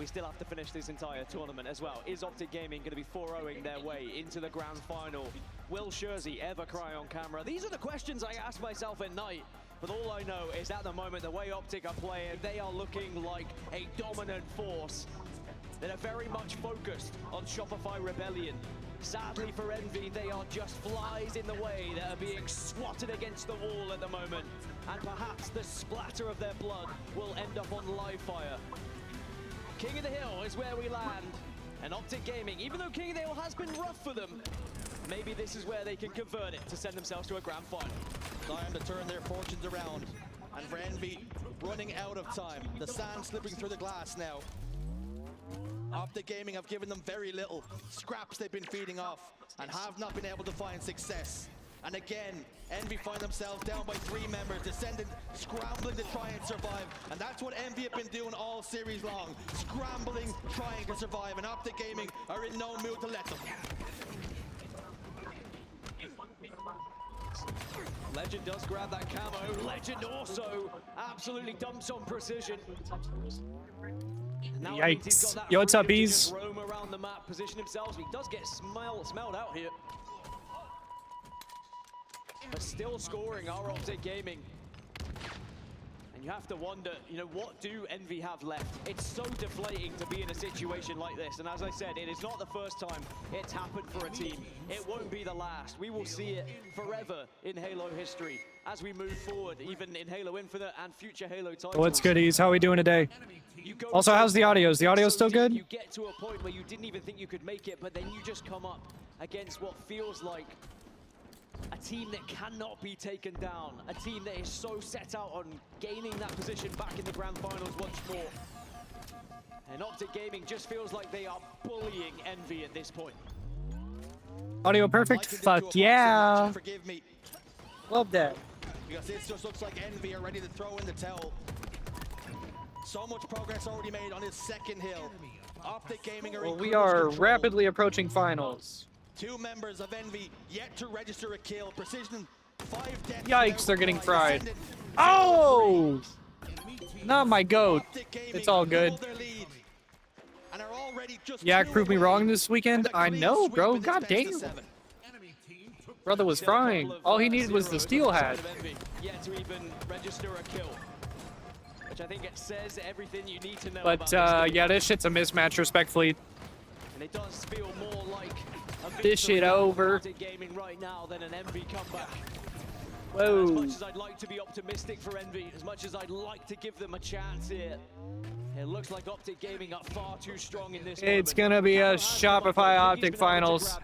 we still have to finish this entire tournament as well. Is Optic Gaming going to be 4-0ing their way into the grand final? Will Scherzi ever cry on camera? These are the questions I ask myself at night. But all I know is at the moment, the way Optic are playing, they are looking like a dominant force that are very much focused on Shopify Rebellion. Sadly for Envy, they are just flies in the way that are being swatted against the wall at the moment. And perhaps the splatter of their blood will end up on live fire. King of the Hill is where we land. And Optic Gaming, even though King of the Hill has been rough for them, maybe this is where they can convert it to send themselves to a grand final. Time to turn their fortunes around. And for Envy, running out of time. The sand slipping through the glass now. Optic Gaming have given them very little. Scraps they've been feeding off and have not been able to find success. And again, Envy find themselves down by 3 members, Descendant scrambling to try and survive. And that's what Envy have been doing all series long. Scrambling, trying to survive. And Optic Gaming are in no mood to let them. Legend does grab that camo. Legend also absolutely dumps on precision. Now Yikes. Yo, what's up, bees? Roam around the map, position himself. He does get smelled out here. But still scoring our Optic Gaming. And you have to wonder, you know, what do Envy have left? It's so deflating to be in a situation like this. And as I said, it is not the first time it's happened for a team. It won't be the last. We will see it forever in Halo history as we move forward, even in Halo Infinite and future Halo titles. What's goodies? How are we doing today? Also, how's the audio? Is the audio still good? You get to a point where you didn't even think you could make it, but then you just come up against what feels like a team that cannot be taken down. A team that is so set out on gaining that position back in the grand finals once more. And Optic Gaming just feels like they are bullying Envy at this point. Audio perfect? Fuck yeah. Forgive me. Love that. Because this just looks like Envy are ready to throw in the towel. So much progress already made on his second hill. Optic Gaming are well, we are rapidly approaching finals. 2 members of Envy yet to register a kill. Precision, 5 deaths. Yikes, they're getting fried. Oh! Not my goat. It's all good. Yak proved me wrong this weekend. I know, bro. God damn. Brother was frying. All he needed was the steel hat. Yet to even register a kill. Which I think it says everything you need to know. But yeah, this shit's a mismatch, respectfully. And it does feel more like this shit over. Gaming right now than an Envy comeback. Whoa. As much as I'd like to be optimistic for Envy, as much as I'd like to give them a chance here, it looks like Optic Gaming are far too strong in this. It's gonna be a Shopify Optic Finals,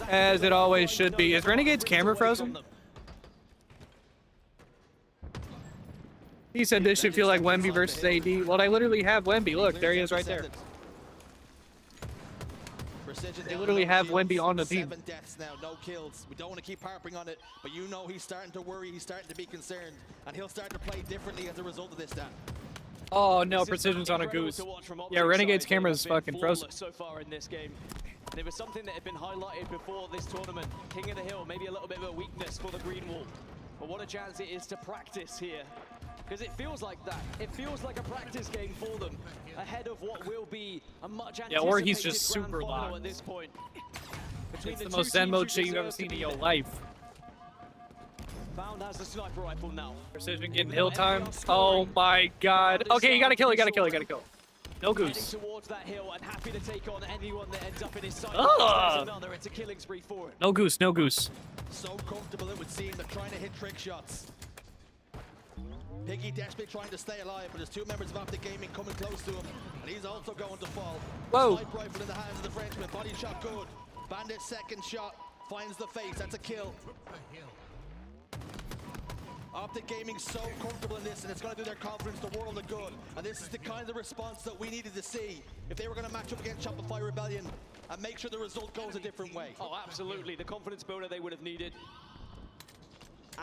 as it always should be. Is Renegade's camera frozen? He said this should feel like Wemby versus AD. Well, I literally have Wemby. Look, there he is right there. They literally have Wemby on the team. 7 deaths now, no kills. We don't want to keep harping on it, but you know he's starting to worry, he's starting to be concerned, and he'll start to play differently as a result of this, Dan. Oh no, Precision's on a goose. Yeah, Renegade's camera is fucking frozen. So far in this game. There was something that had been highlighted before this tournament. King of the Hill, maybe a little bit of a weakness for the Green Wall. But what a chance it is to practice here. Because it feels like that. It feels like a practice game for them, ahead of what will be a much anticipated yeah, or he's just super locked. At this point. It's the most Zen mode shit you've ever seen in your life. Found has the sniper rifle now. Precision getting hill time. Oh my god. Okay, you gotta kill, you gotta kill, you gotta kill. No goose. Towards that hill and happy to take on anyone that ends up in his sight. Another, it's a killing spree for him. No goose, no goose. So comfortable it would seem, they're trying to hit trick shots. Piggy desperately trying to stay alive, but there's 2 members of Optic Gaming coming close to him, and he's also going to fall. Whoa. Sniper rifle in the hands of the Frenchman, body shot good. Bandit's second shot finds the face, that's a kill. Optic Gaming so comfortable in this, and it's going to do their confidence the world of good. And this is the kind of response that we needed to see if they were going to match up against Shopify Rebellion and make sure the result goes a different way. Oh, absolutely. The confidence builder they would have needed.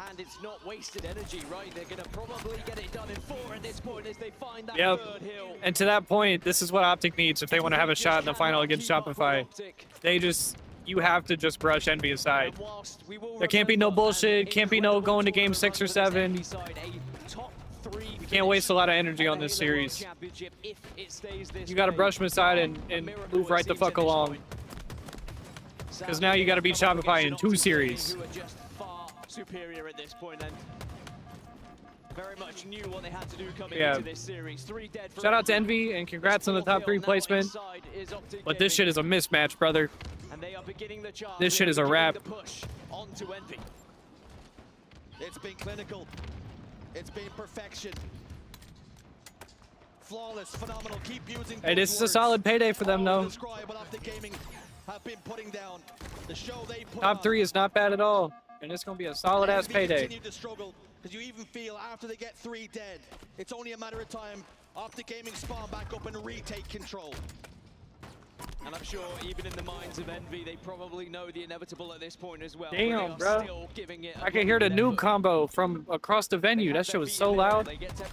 And it's not wasted energy, right? They're going to probably get it done in 4 at this point as they find that third hill. And to that point, this is what Optic needs if they want to have a shot in the final against Shopify. They just, you have to just brush Envy aside. There can't be no bullshit, can't be no going to game 6 or 7. Can't waste a lot of energy on this series. You got to brush them aside and move right the fuck along. Because now you got to beat Shopify in 2 series. Superior at this point, and very much knew what they had to do coming into this series. 3 dead. Shout out to Envy and congrats on the top 3 placement. But this shit is a mismatch, brother. And they are beginning the charge. This shit is a wrap. Onto Envy. It's been clinical. It's been perfection. Flawless, phenomenal. Keep using. Hey, this is a solid payday for them, though. Top 3 is not bad at all. And it's going to be a solid-ass payday. Because you even feel after they get 3 dead, it's only a matter of time. Optic Gaming spawn back up and retake control. And I'm sure even in the minds of Envy, they probably know the inevitable at this point as well. Damn, bro. I can hear the noob combo from across the venue. That shit was so loud.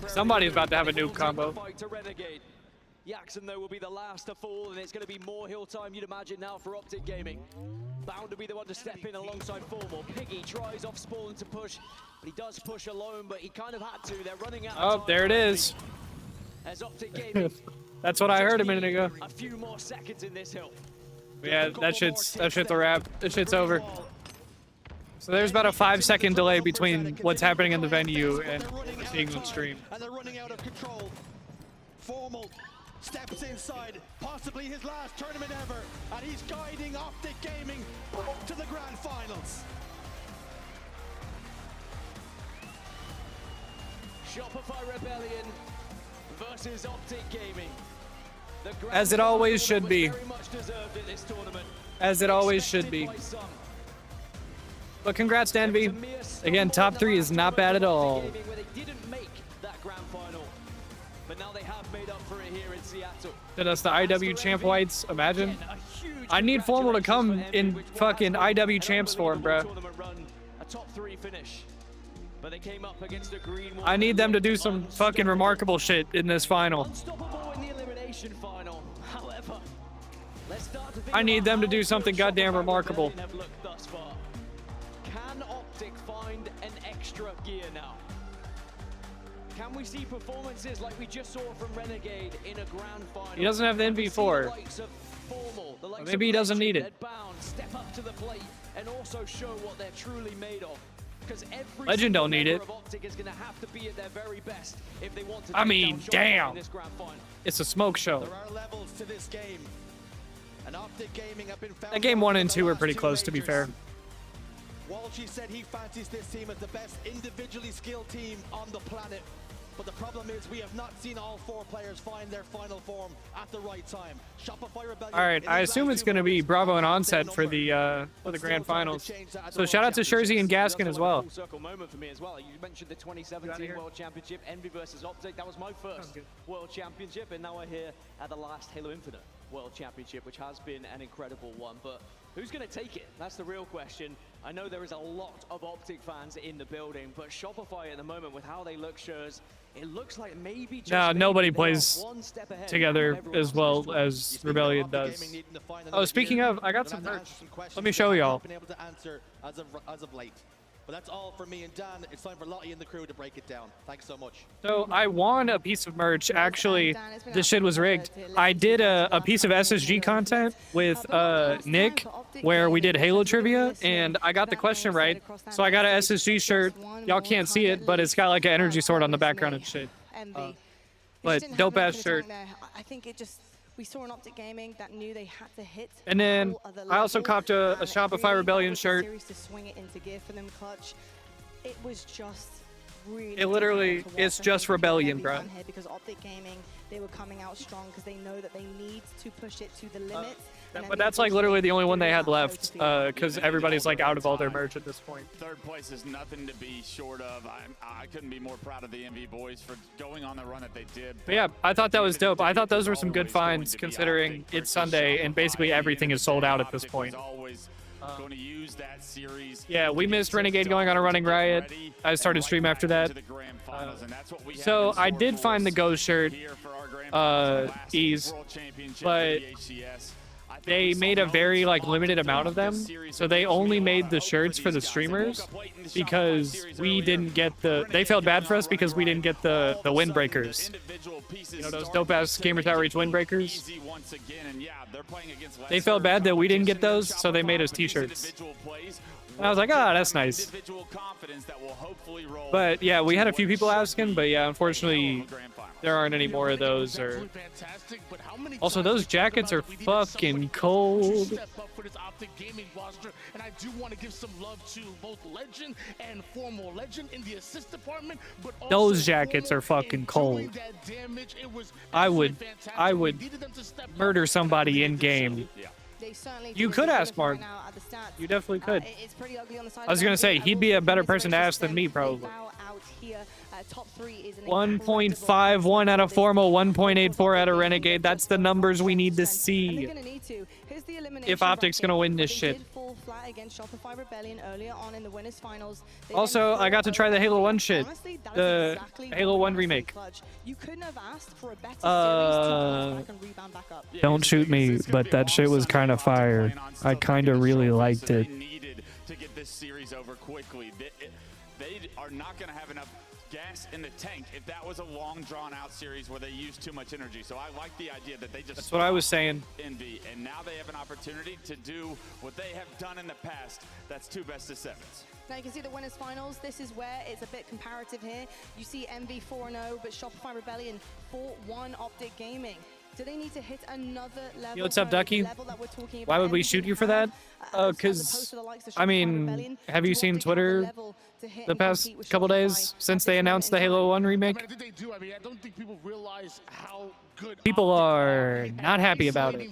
Somebody's about to have a noob combo. Jackson, though, will be the last to fall, and it's going to be more hill time, you'd imagine, now for Optic Gaming. Bound to be the one to step in alongside Formal. Piggy tries off spawn to push, but he does push alone, but he kind of had to. They're running out of time. Oh, there it is. As Optic Gaming. That's what I heard a minute ago. A few more seconds in this hill. Yeah, that shit's a wrap. This shit's over. So there's about a 5-second delay between what's happening in the venue and seeing on stream. And they're running out of control. Formal steps inside, possibly his last tournament ever, and he's guiding Optic Gaming to the grand finals. Shopify Rebellion versus Optic Gaming. As it always should be. As it always should be. But congrats to Envy. Again, top 3 is not bad at all. But now they have made up for it here in Seattle. Did us the IW champ whites, imagine. I need Formal to come in fucking IW champs form, bro. A top 3 finish. But they came up against a green one. I need them to do some fucking remarkable shit in this final. Unstoppable in the elimination final. However, let's start to think I need them to do something goddamn remarkable. have looked thus far. Can Optic find an extra gear now? Can we see performances like we just saw from Renegade in a grand final? He doesn't have the NV4. Maybe he doesn't need it. Step up to the plate and also show what they're truly made of. Because every Legend don't need it. Optic is going to have to be at their very best if they want to. I mean, damn. In this grand final. It's a smoke show. There are levels to this game. And Optic Gaming have been found. That game 1 and 2 are pretty close, to be fair. Walshy said he fancies this team as the best individually skilled team on the planet. But the problem is we have not seen all 4 players find their final form at the right time. Shopify Rebellion. All right, I assume it's going to be Bravo and Onset for the grand finals. So shout out to Shurzy and Gaskin as well. Full circle moment for me as well. You mentioned the 2017 World Championship, Envy versus Optic. That was my first World Championship, and now we're here at the last Halo Infinite World Championship, which has been an incredible one. But who's going to take it? That's the real question. I know there is a lot of Optic fans in the building, but Shopify at the moment, with how they look, shows it looks like maybe just nobody plays together as well as Rebellion does. Oh, speaking of, I got some merch. Let me show y'all. As of late. But that's all for me and Dan. It's time for Lottie and the crew to break it down. Thanks so much. So I won a piece of merch. Actually, this shit was rigged. I did a piece of SSG content with Nick where we did Halo trivia, and I got the question right. So I got an SSG shirt. Y'all can't see it, but it's got like an energy sword on the background and shit. But dope ass shirt. I think it just, we saw an Optic Gaming that knew they had to hit. And then I also copped a Shopify Rebellion shirt. To swing it into gear for them clutch. It was just really. It literally, it's just Rebellion, bro. Because Optic Gaming, they were coming out strong because they know that they need to push it to the limit. But that's like literally the only one they had left, because everybody's like out of all their merch at this point. Third place is nothing to be short of. I couldn't be more proud of the MV boys for going on the run that they did. But yeah, I thought that was dope. I thought those were some good finds considering it's Sunday and basically everything is sold out at this point. Going to use that series. Yeah, we missed Renegade going on a running riot. I started stream after that. So I did find the Ghost shirt, ease, but they made a very like limited amount of them, so they only made the shirts for the streamers because we didn't get the. They felt bad for us because we didn't get the windbreakers. You know those dope ass Gamers Outreach windbreakers. They felt bad that we didn't get those, so they made us t-shirts. And I was like, oh, that's nice. But yeah, we had a few people asking, but yeah, unfortunately, there aren't any more of those. Or also, those jackets are fucking cold. And I do want to give some love to both legend and former legend in the assist department. But those jackets are fucking cold. I would murder somebody in game. You could ask Mark. You definitely could. I was gonna say he'd be a better person to ask than me, probably. 1.51 out of Formal, 1.84 out of Renegade. That's the numbers we need to see. If Optic's gonna win this shit. Also, I got to try the Halo 1 shit. The Halo 1 remake. Don't shoot me, but that shit was kind of fire. I kind of really liked it. To get this series over quickly. They are not going to have enough gas in the tank if that was a long drawn out series where they use too much energy. So I like the idea that they just That's what I was saying. Envy, and now they have an opportunity to do what they have done in the past. That's 2 best of 7s. Now you can see the winners finals. This is where it's a bit comparative here. You see MV 4-0, but Shopify Rebellion 4-1 Optic Gaming. Do they need to hit another level? Yo, what's up, Ducky? Why would we shoot you for that? Because, I mean, have you seen Twitter the past couple days since they announced the Halo 1 remake? People are not happy about it.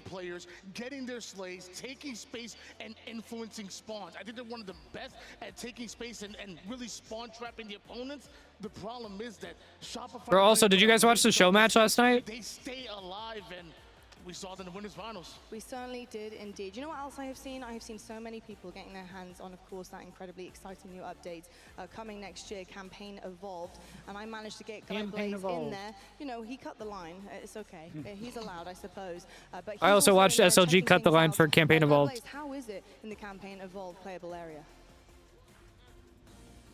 Getting their slays, taking space, and influencing spawns. I think they're one of the best at taking space and really spawn trapping the opponents. The problem is that Shopify... Bro, also, did you guys watch the show match last night? They stay alive, and we saw them in the winners finals. We certainly did indeed. You know what else I have seen? I have seen so many people getting their hands on, of course, that incredibly exciting new update coming next year, Campaign Evolved. And I managed to get Guy Blaze in there. You know, he cut the line. It's okay. He's allowed, I suppose. But I also watched SLG cut the line for Campaign Evolved. Blaze, how is it in the Campaign Evolved playable area?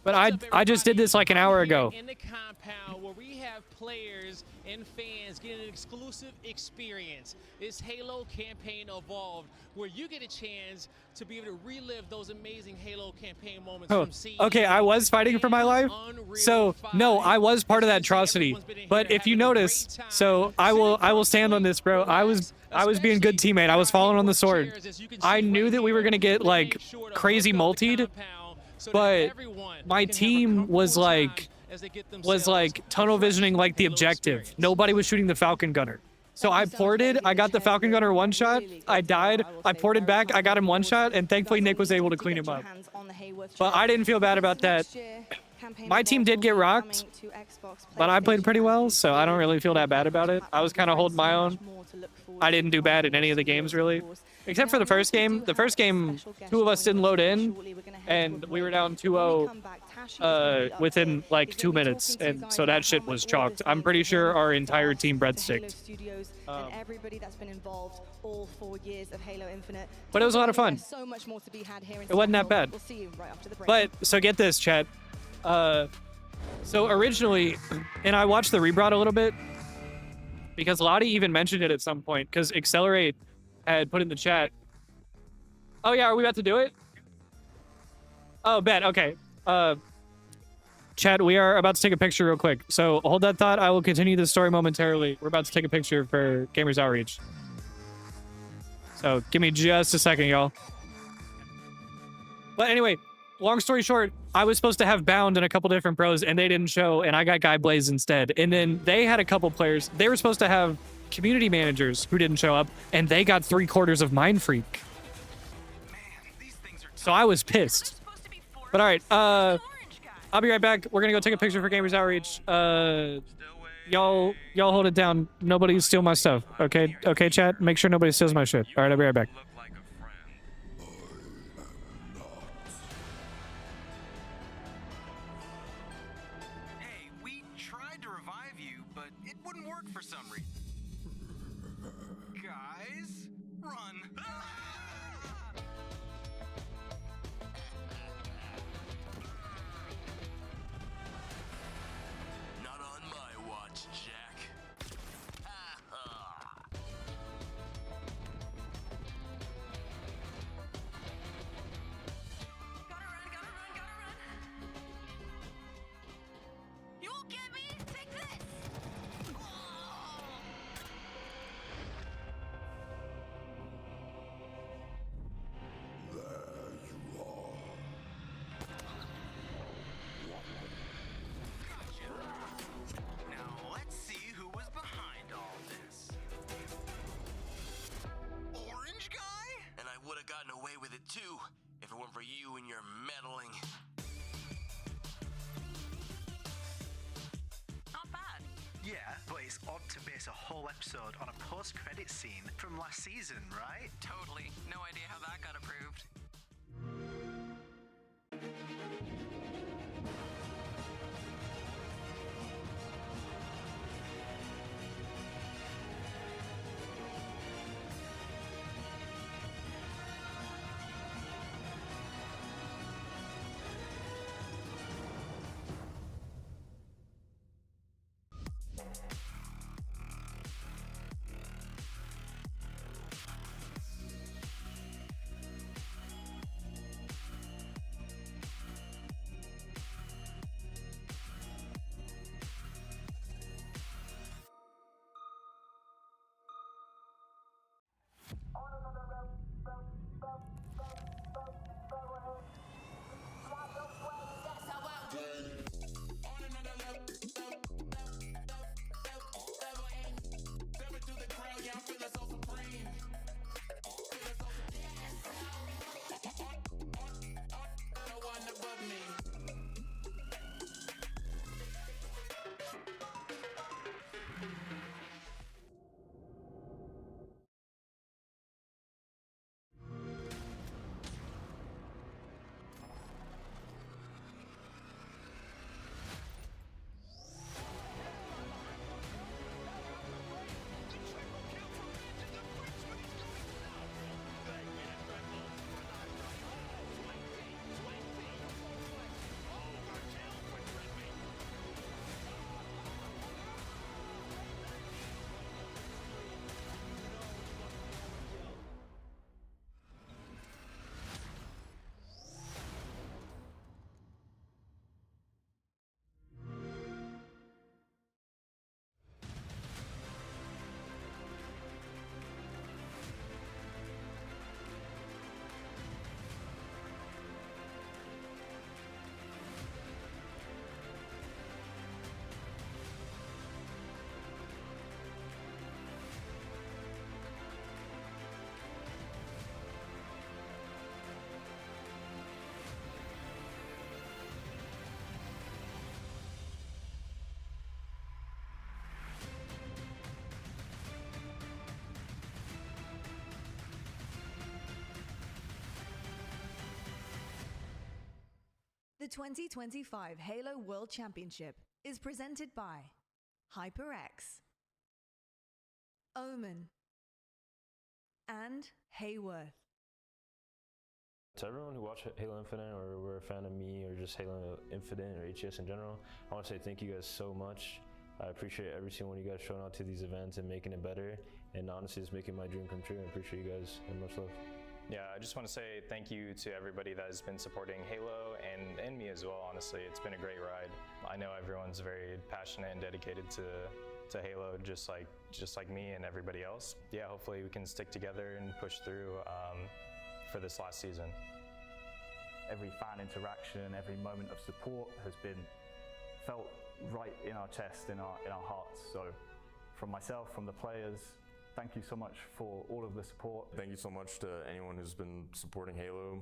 But I just did this like an hour ago. In the compound where we have players and fans getting an exclusive experience. It's Halo Campaign Evolved, where you get a chance to be able to relive those amazing Halo campaign moments from Siege. Okay, I was fighting for my life. So no, I was part of that atrocity. But if you notice, so I will stand on this, bro. I was being a good teammate. I was following on the sword. I knew that we were gonna get like crazy multied. But my team was like tunnel visioning like the objective. Nobody was shooting the Falcon Gunner. So I ported, I got the Falcon Gunner one shot, I died, I ported back, I got him one shot, and thankfully Nick was able to clean him up. But I didn't feel bad about that. My team did get rocked, but I played pretty well, so I don't really feel that bad about it. I was kind of holding my own. I didn't do bad in any of the games, really. Except for the first game. The first game, 2 of us didn't load in, and we were down 2-0 within like 2 minutes, and so that shit was chalked. I'm pretty sure our entire team breadsticked. But it was a lot of fun. It wasn't that bad. But, so get this, chat. So originally, and I watched the rebroad a little bit, because Lottie even mentioned it at some point, because Accelerate had put in the chat. Oh yeah, are we about to do it? Oh, bet, okay. Chat, we are about to take a picture real quick. So hold that thought, I will continue the story momentarily. We're about to take a picture for Gamers Outreach. So give me just a second, y'all. But anyway, long story short, I was supposed to have Bound and a couple different pros, and they didn't show, and I got Guy Blaze instead. And then they had a couple players. They were supposed to have community managers who didn't show up, and they got 3/4 of Mind Freak. So I was pissed. But all right, I'll be right back. We're gonna go take a picture for Gamers Outreach. Y'all hold it down. Nobody steal my stuff, okay? Okay, chat. Make sure nobody steals my shit. All right, I'll be right back. For some reason. Guys, run. base a whole episode on a post-credit scene from last season, right? Totally. No idea how that got approved. The 2025 Halo World Championship is presented by HyperX, Omen, and Hayworth. To everyone who watched Halo Infinite or were a fan of me or just Halo Infinite or HCS in general, I want to say thank you guys so much. I appreciate every single one of you guys showing out to these events and making it better, and honestly it's making my dream come true. I appreciate you guys and much love. Yeah, I just want to say thank you to everybody that has been supporting Halo and me as well, honestly. It's been a great ride. I know everyone's very passionate and dedicated to Halo, just like me and everybody else. Yeah, hopefully we can stick together and push through for this last season. Every fan interaction, every moment of support has been felt right in our chest, in our hearts. So from myself, from the players, thank you so much for all of the support. Thank you so much to anyone who's been supporting Halo,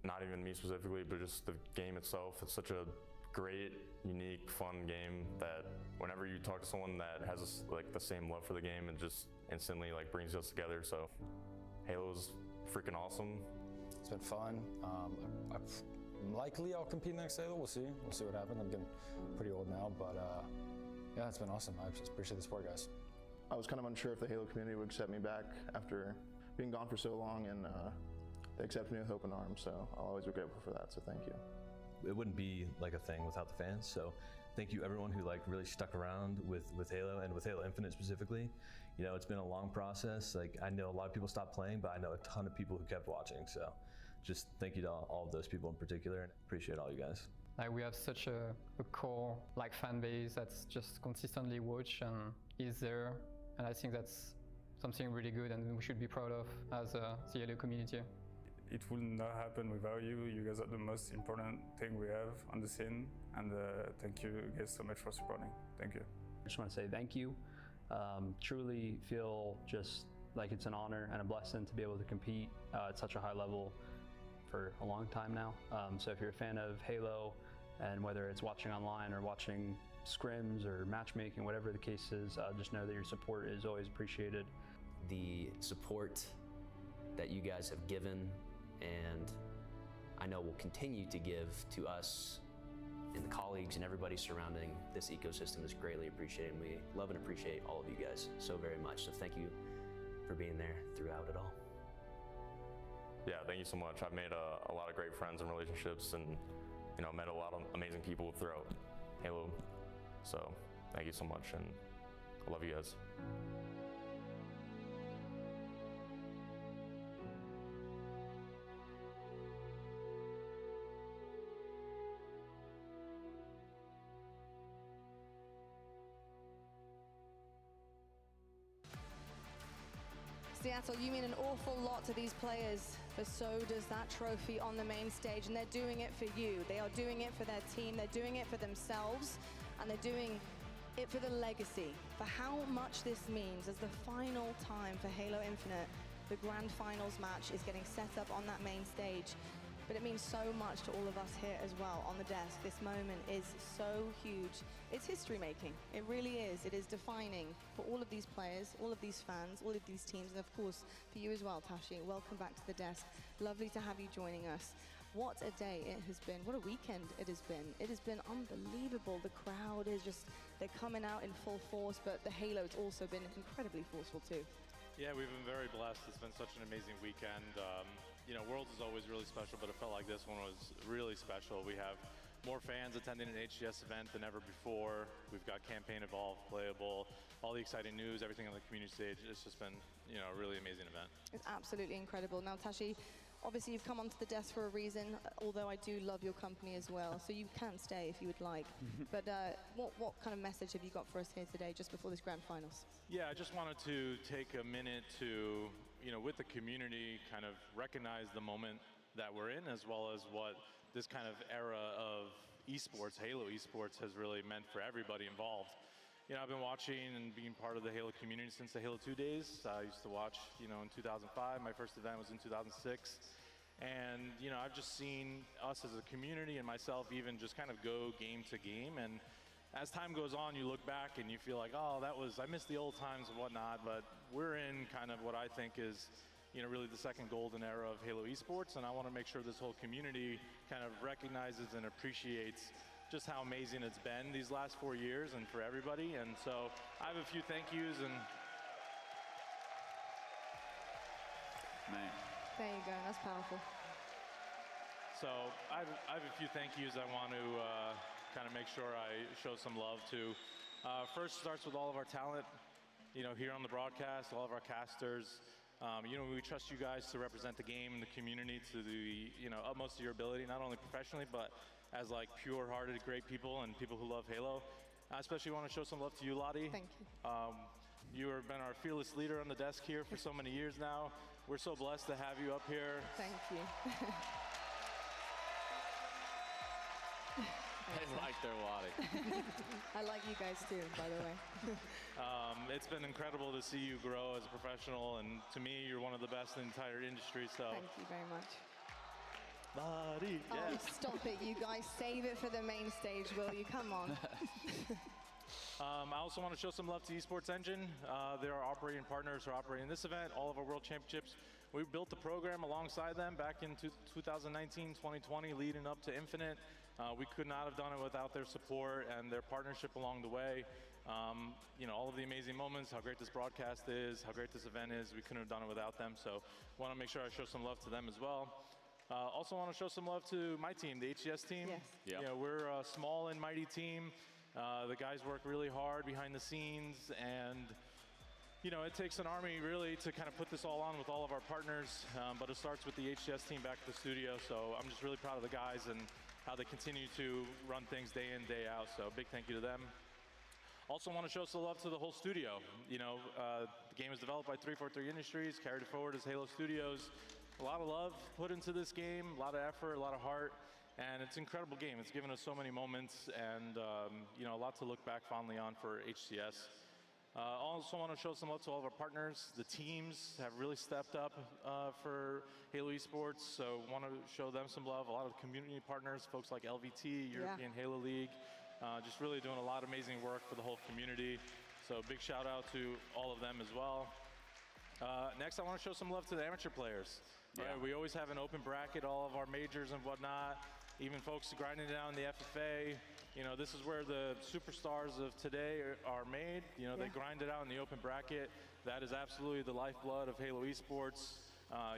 not even me specifically, but just the game itself. It's such a great, unique, fun game that whenever you talk to someone that has like the same love for the game, it just instantly like brings us together. So Halo's freaking awesome. It's been fun. Likely I'll compete next Halo. We'll see. We'll see what happens. I'm getting pretty old now, but yeah, it's been awesome. I just appreciate the support, guys. I was kind of unsure if the Halo community would accept me back after being gone for so long, and they accepted me with open arms, so I'll always be grateful for that, so thank you. It wouldn't be like a thing without the fans, so thank you everyone who like really stuck around with Halo and with Halo Infinite specifically. You know, it's been a long process. Like, I know a lot of people stopped playing, but I know a ton of people who kept watching, so just thank you to all of those people in particular, and appreciate all you guys. Like, we have such a core like fan base that's just consistently watch and is there, and I think that's something really good and we should be proud of as the Halo community. It would not happen without you. You guys are the most important thing we have on the scene, and thank you guys so much for supporting. Thank you. I just want to say thank you. Truly feel just like it's an honor and a blessing to be able to compete at such a high level for a long time now. So if you're a fan of Halo, and whether it's watching online or watching scrims or matchmaking, whatever the case is, just know that your support is always appreciated. The support that you guys have given and I know will continue to give to us and the colleagues and everybody surrounding this ecosystem is greatly appreciated. And we love and appreciate all of you guys so very much. So thank you for being there throughout it all. Yeah, thank you so much. I've made a lot of great friends and relationships and met a lot of amazing people throughout Halo. So thank you so much and I love you guys. Seattle, you mean an awful lot to these players, but so does that trophy on the main stage, and they're doing it for you. They are doing it for their team, they're doing it for themselves, and they're doing it for the legacy, for how much this means as the final time for Halo Infinite. The grand finals match is getting set up on that main stage, but it means so much to all of us here as well on the desk. This moment is so huge. It's history making. It really is. It is defining for all of these players, all of these fans, all of these teams, and of course for you as well, Tashi. Welcome back to the desk. Lovely to have you joining us. What a day it has been. What a weekend it has been. It has been unbelievable. The crowd is just, they're coming out in full force, but the Halo's also been incredibly forceful too. Yeah, we've been very blessed. It's been such an amazing weekend. Worlds is always really special, but it felt like this one was really special. We have more fans attending an HCS event than ever before. We've got campaign evolved, playable, all the exciting news, everything on the community stage. It's just been, a really amazing event. It's absolutely incredible. Now, Tashi, obviously you've come onto the desk for a reason, although I do love your company as well, so you can stay if you would like. But what kind of message have you got for us here today, just before this grand finals? Yeah, I just wanted to take a minute to, with the community, kind of recognize the moment that we're in, as well as what this kind of era of esports, Halo esports, has really meant for everybody involved. I've been watching and being part of the Halo community since the Halo 2 days. I used to watch, in 2005. My first event was in 2006. And, I've just seen us as a community and myself even just kind of go game to game. And as time goes on, you look back and you feel like, oh, I missed the old times and whatnot. But we're in kind of what I think is, really the second golden era of Halo esports. And I want to make sure this whole community kind of recognizes and appreciates just how amazing it's been these last 4 years and for everybody. And so I have a few thank yous and Man. There you go, that's powerful. So I have a few thank yous I want to kind of make sure I show some love to. First starts with all of our talent, here on the broadcast, all of our casters. We trust you guys to represent the game and the community to the utmost of your ability, not only professionally, but as like pure-hearted, great people and people who love Halo. I especially want to show some love to you, Lottie. Thank you. You have been our fearless leader on the desk here for so many years now. We're so blessed to have you up here. Thank you. They like their Lottie. I like you guys too, by the way. It's been incredible to see you grow as a professional, and to me, you're one of the best in the entire industry. So thank you very much. Lottie, Oh, yes. stop it, you guys. Save it for the main stage, will you? Come on. I also want to show some love to Esports Engine. They're our operating partners who are operating this event, all of our World Championships. We built the program alongside them back in 2019, 2020, leading up to Infinite. We could not have done it without their support and their partnership along the way. All of the amazing moments, how great this broadcast is, how great this event is, we couldn't have done it without them. So want to make sure I show some love to them as well. Also want to show some love to my team, the HCS team. Yes. Yeah, we're a small and mighty team. The guys work really hard behind the scenes, and it takes an army really to kind of put this all on with all of our partners, but it starts with the HCS team back at the studio. So I'm just really proud of the guys and how they continue to run things day in, day out. So big thank you to them. Also want to show some love to the whole studio. The game is developed by 343 Industries, carried forward as Halo Studios. A lot of love put into this game, a lot of effort, a lot of heart, and it's an incredible game. It's given us so many moments and a lot to look back fondly on for HCS. Also want to show some love to all of our partners. The teams have really stepped up for Halo Esports, so want to show them some love. A lot of community partners, folks like LVT, European Halo League, just really doing a lot of amazing work for the whole community. So big shout out to all of them as well. Next, I want to show some love to the amateur players. Right, we always have an open bracket, all of our majors and whatnot, even folks grinding down the FFA. You know, this is where the superstars of today are made. You know, they grind it out in the open bracket. That is absolutely the lifeblood of Halo Esports.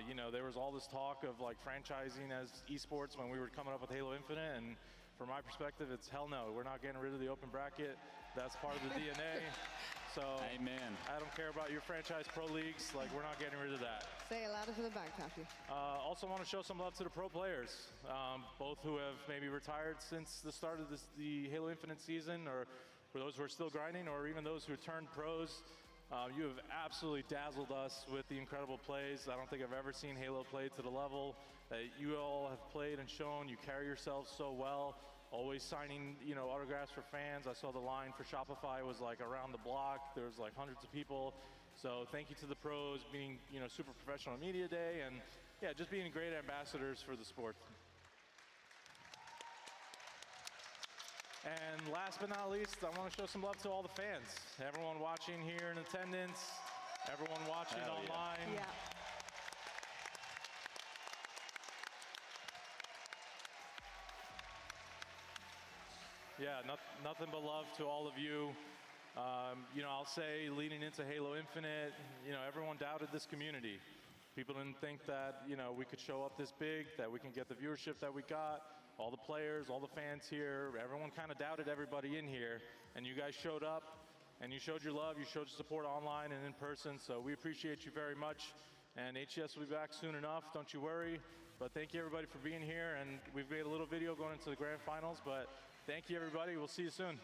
You know, there was all this talk of like franchising as esports when we were coming up with Halo Infinite, and from my perspective, it's hell no. We're not getting rid of the open bracket. That's part of the DNA. So amen. I don't care about your franchise pro leagues. Like, we're not getting rid of that. Say it louder for the back, Taffy. Also want to show some love to the pro players, both who have maybe retired since the start of the Halo Infinite season, or for those who are still grinding, or even those who turned pros. You have absolutely dazzled us with the incredible plays. I don't think I've ever seen Halo play to the level that you all have played and shown. You carry yourselves so well, always signing, you know, autographs for fans. I saw the line for Shopify was like around the block. There was like hundreds of people. So thank you to the pros being, you know, super professional media day, and yeah, just being great ambassadors for the sport. And last but not least, I want to show some love to all the fans. Everyone watching here in attendance, everyone watching online. Yeah. Yeah, nothing but love to all of you. You know, I'll say leading into Halo Infinite, you know, everyone doubted this community. People didn't think that, you know, we could show up this big, that we can get the viewership that we got. All the players, all the fans here, everyone kind of doubted everybody in here, and you guys showed up, and you showed your love, you showed your support online and in person, so we appreciate you very much, and HCS will be back soon enough, don't you worry, but thank you everybody for being here, and we've made a little video going into the grand finals, but thank you everybody, we'll see you soon.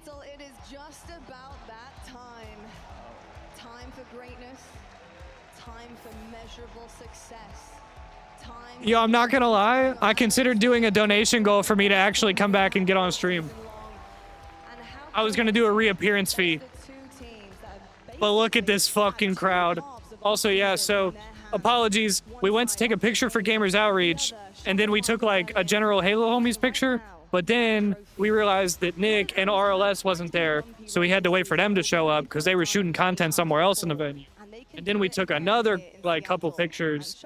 battle, it is just about that time. Time for greatness, time for measurable success. Yo, I'm not gonna lie. I considered doing a donation goal for me to actually come back and get on stream. I was gonna do a reappearance fee. But look at this fucking crowd. Also, yeah, so apologies. We went to take a picture for Gamers Outreach, and then we took like a general Halo homies picture, but then we realized that Nick and RLS wasn't there, so we had to wait for them to show up because they were shooting content somewhere else in the venue. And then we took another like couple pictures.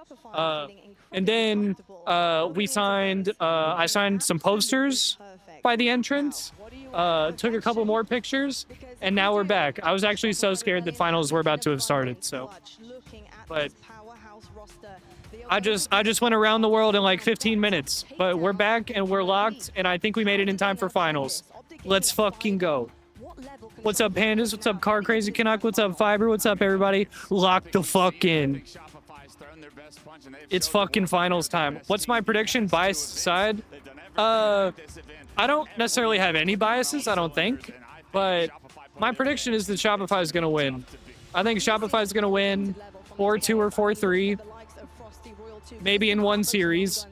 And then I signed some posters by the entrance, took a couple more pictures, and now we're back. I was actually so scared that finals were about to have started, so. But I just went around the world in like 15 minutes, but we're back and we're locked, and I think we made it in time for finals. Let's fucking go. What's up, Pandas? What's up, Car Crazy Canuck? What's up, Fiber? What's up, everybody? Lock the fuck in. It's fucking finals time. What's my prediction? Biased side? I don't necessarily have any biases, I don't think. But my prediction is that Shopify is going to win. I think Shopify is going to win 4-2 or 4-3. Maybe in one series.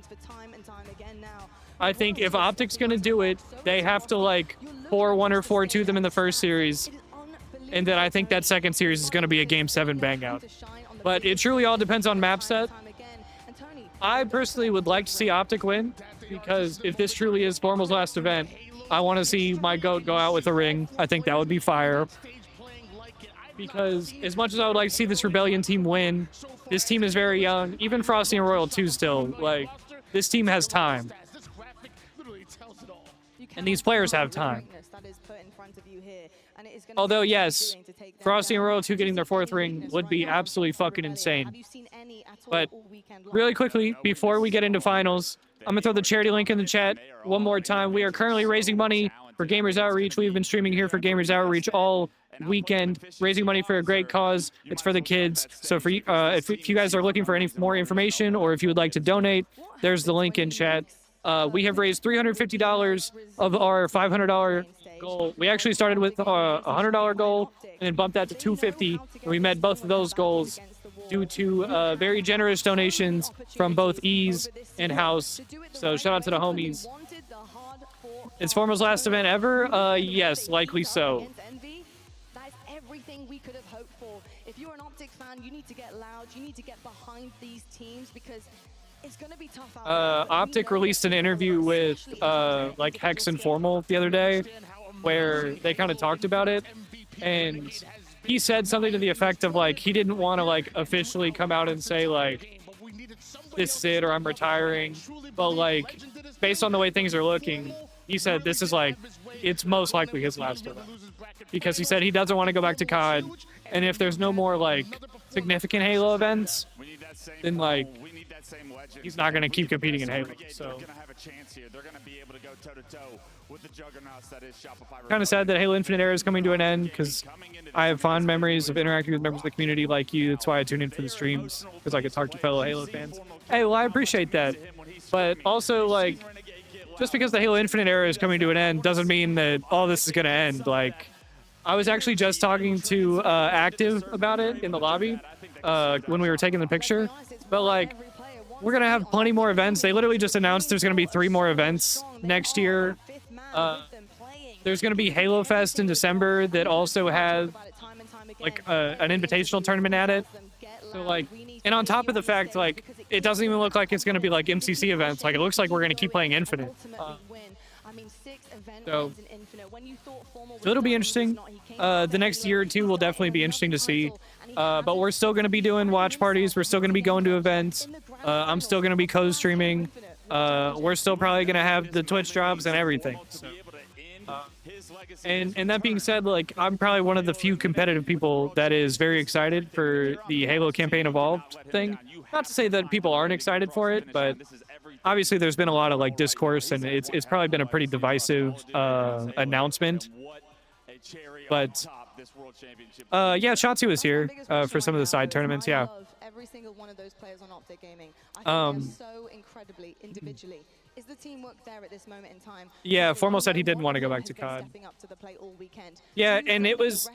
I think if Optic's going to do it, they have to like 4-1 or 4-2 them in the first series. And then I think that second series is going to be a Game 7 bang out. But it truly all depends on map set. I personally would like to see Optic win, because if this truly is Formal's last event, I want to see my GOAT go out with a ring. I think that would be fire. Because as much as I would like to see this Rebellion team win, this team is very young. Even Frosty and Royal 2 still. Like, this team has time. And these players have time. Although, yes, Frosty and Royal 2 getting their 4th ring would be absolutely fucking insane. But really quickly, before we get into finals, I'm going to throw the charity link in the chat one more time. We are currently raising money for Gamers Outreach. We've been streaming here for Gamers Outreach all weekend, raising money for a great cause. It's for the kids. So for if you guys are looking for any more information, or if you would like to donate, there's the link in chat. We have raised $350 of our $500 goal. We actually started with a $100 goal and then bumped that to $250. And we met both of those goals due to very generous donations from both Ease and House. So shout out to the homies. It's Formal's last event ever? Yes, likely so. We could have hoped for. If you're an Optic fan, you need to get loud. You need to get behind these teams, because it's going to be tough out there. Optic released an interview with like Hex and Formal the other day, where they kind of talked about it, and he said something to the effect of like he didn't want to like officially come out and say like this is it or I'm retiring, but like based on the way things are looking, he said this is like it's most likely his last event. Because he said he doesn't want to go back to COD, and if there's no more like significant Halo events, then like he's not going to keep competing in Halo. So kind of sad that Halo Infinite era is coming to an end, because I have fond memories of interacting with members of the community like you. That's why I tune in for the streams, because I could talk to fellow Halo fans. Hey, well, I appreciate that, but also like just because the Halo Infinite era is coming to an end doesn't mean that all this is going to end. Like, I was actually just talking to Active about it in the lobby when we were taking the picture. But, like, we're going to have plenty more events. They literally just announced there's going to be 3 more events next year. There's going to be Halo Fest in December that also has, like, an invitational tournament at it. So, like, and on top of the fact, like, it doesn't even look like it's going to be, like, MCC events. Like, it looks like we're going to keep playing Infinite. So it'll be interesting. The next year or two will definitely be interesting to see. But we're still going to be doing watch parties. We're still going to be going to events. I'm still going to be co-streaming. We're still probably going to have the Twitch drops and everything. So, and that being said, like, I'm probably one of the few competitive people that is very excited for the Halo Campaign Evolved thing. Not to say that people aren't excited for it, but obviously there's been a lot of like discourse, and it's probably been a pretty divisive announcement. But yeah, Shotzi was here for some of the side tournaments. Yeah, every single one of those players on Optic Gaming. I think they're so incredibly individually. Is the teamwork there at this moment in time? Yeah, Formal said he didn't want to go back to COD. Yeah, and it was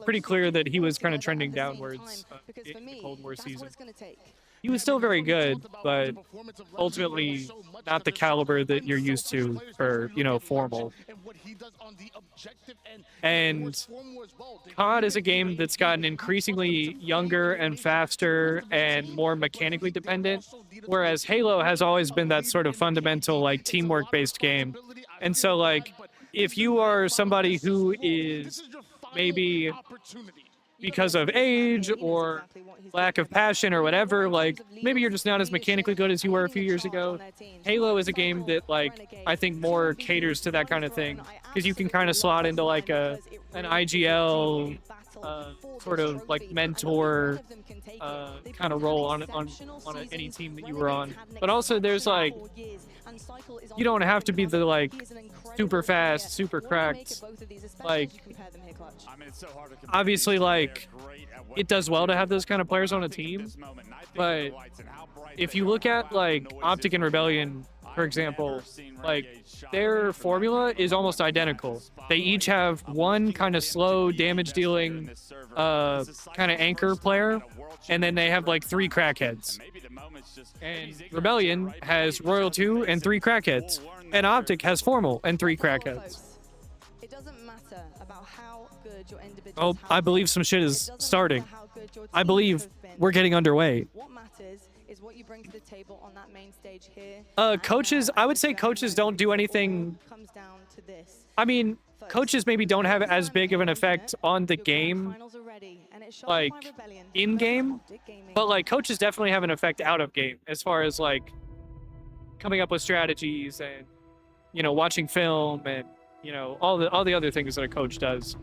pretty clear that he was kind of trending downwards in the Cold War season. He was still very good, but ultimately not the caliber that you're used to for, you know, Formal. And COD is a game that's gotten increasingly younger and faster and more mechanically dependent, whereas Halo has always been that sort of fundamental, like, teamwork-based game. And so, like, if you are somebody who is maybe because of age or lack of passion or whatever, like, maybe you're just not as mechanically good as you were a few years ago. Halo is a game that, like, I think more caters to that kind of thing, because you can kind of slot into, like, an IGL sort of, like, mentor kind of role on any team that you were on. But also there's, like, you don't have to be the, like, super fast, super cracked, like, obviously, like, it does well to have those kind of players on a team, but if you look at, like, Optic and Rebellion, for example, like, their formula is almost identical. They each have one kind of slow damage dealing kind of anchor player, and then they have, like, 3 crackheads. And Rebellion has Royal 2 and 3 crackheads, and Optic has Formal and 3 crackheads. It doesn't matter about how good your individual. Oh, I believe some shit is starting. I believe we're getting underway. What matters is what you bring to the table on that main stage here. Coaches, I would say coaches don't do anything. I mean, coaches maybe don't have as big of an effect on the game, like, in-game, but, like, coaches definitely have an effect out of game as far as, like, coming up with strategies and, you know, watching film and, you know, all the other things that a coach does.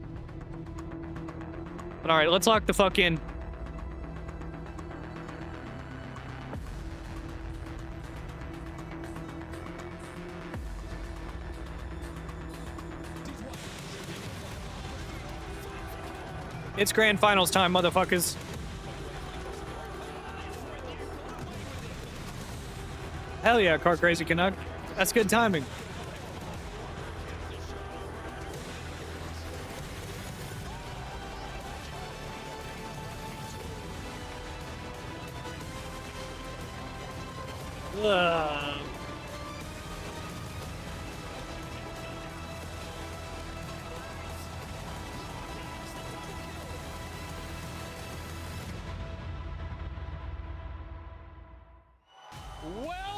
But all right, let's lock the fuck in. It's grand finals time, motherfuckers. Hell yeah, Car Crazy Canuck. That's good timing. Ugh.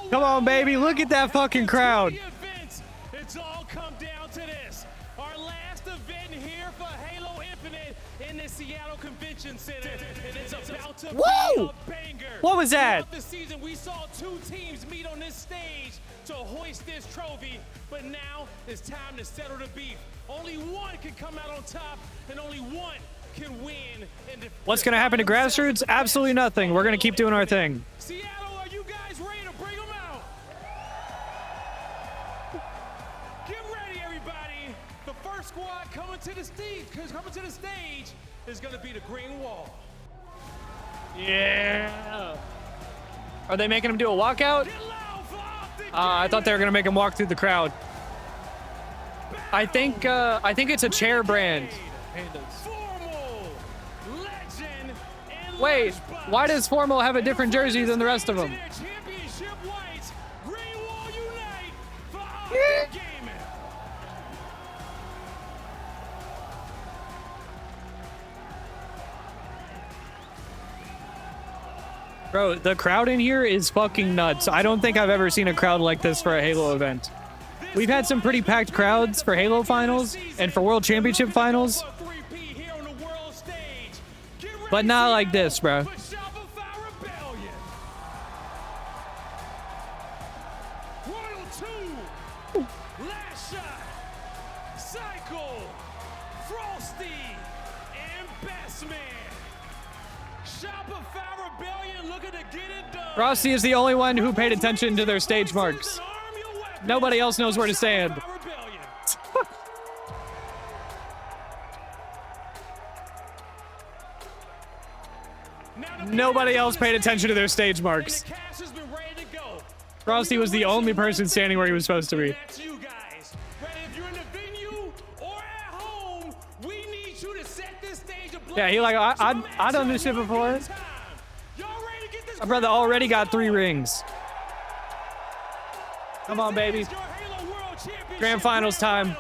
Come on, baby. Look at that fucking crowd. It's all come down to this. Our last event here for Halo Infinite in the Seattle Convention Center. And it's about to be a banger. What was that? Throughout the season, we saw 2 teams meet on this stage to hoist this trophy. But now it's time to settle the beef. Only one can come out on top, and only one can win. What's going to happen to Grassroots? Absolutely nothing. We're going to keep doing our thing. Seattle, are you guys ready to bring them out? Get ready, everybody. The first squad coming to the stage is going to be the Green Wall. Yeah. Are they making him do a walkout? I thought they were going to make him walk through the crowd. I think it's a chair brand. Wait, why does Formal have a different jersey than the rest of them? Bro, the crowd in here is fucking nuts. I don't think I've ever seen a crowd like this for a Halo event. We've had some pretty packed crowds for Halo finals and for World Championship finals, but not like this, bro. Frosty is the only one who paid attention to their stage marks. Nobody else knows where to stand. nobody else paid attention to their stage marks. Frosty was the only person standing where he was supposed to be. That's you guys. If you're in the venue or at home, we need you to set this stage ablaze. Yeah, he like, I done this shit before. My brother already got 3 rings. Come on, baby. Grand finals time.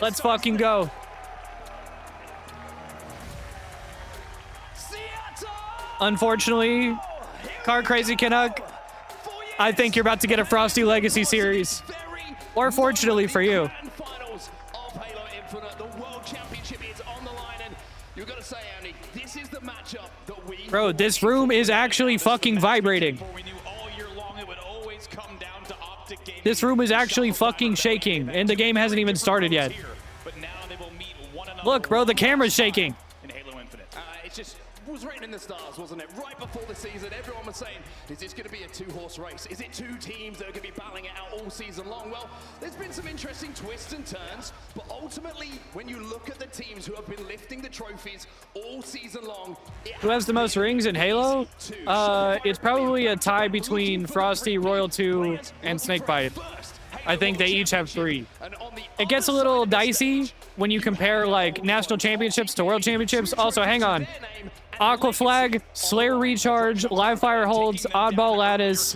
Let's fucking go. Unfortunately, Car Crazy Canuck, I think you're about to get a Frosty Legacy series. Or fortunately for you. Bro, this room is actually fucking vibrating. This room is actually fucking shaking, and the game hasn't even started yet. Look, bro, the camera's shaking. It just was written in the stars, wasn't it? Right before the season, everyone was saying, is this going to be a 2-horse race? Is it 2 teams that are going to be battling it out all season long? Well, there's been some interesting twists and turns, but ultimately, when you look at the teams who have been lifting the trophies all season long, who has the most rings in Halo? It's probably a tie between Frosty, Royal 2, and Snakebite. I think they each have 3. It gets a little dicey when you compare like national championships to world championships. Also, hang on. Aqua Flag, Slayer Recharge, Live Fire Holds, Oddball Lattice,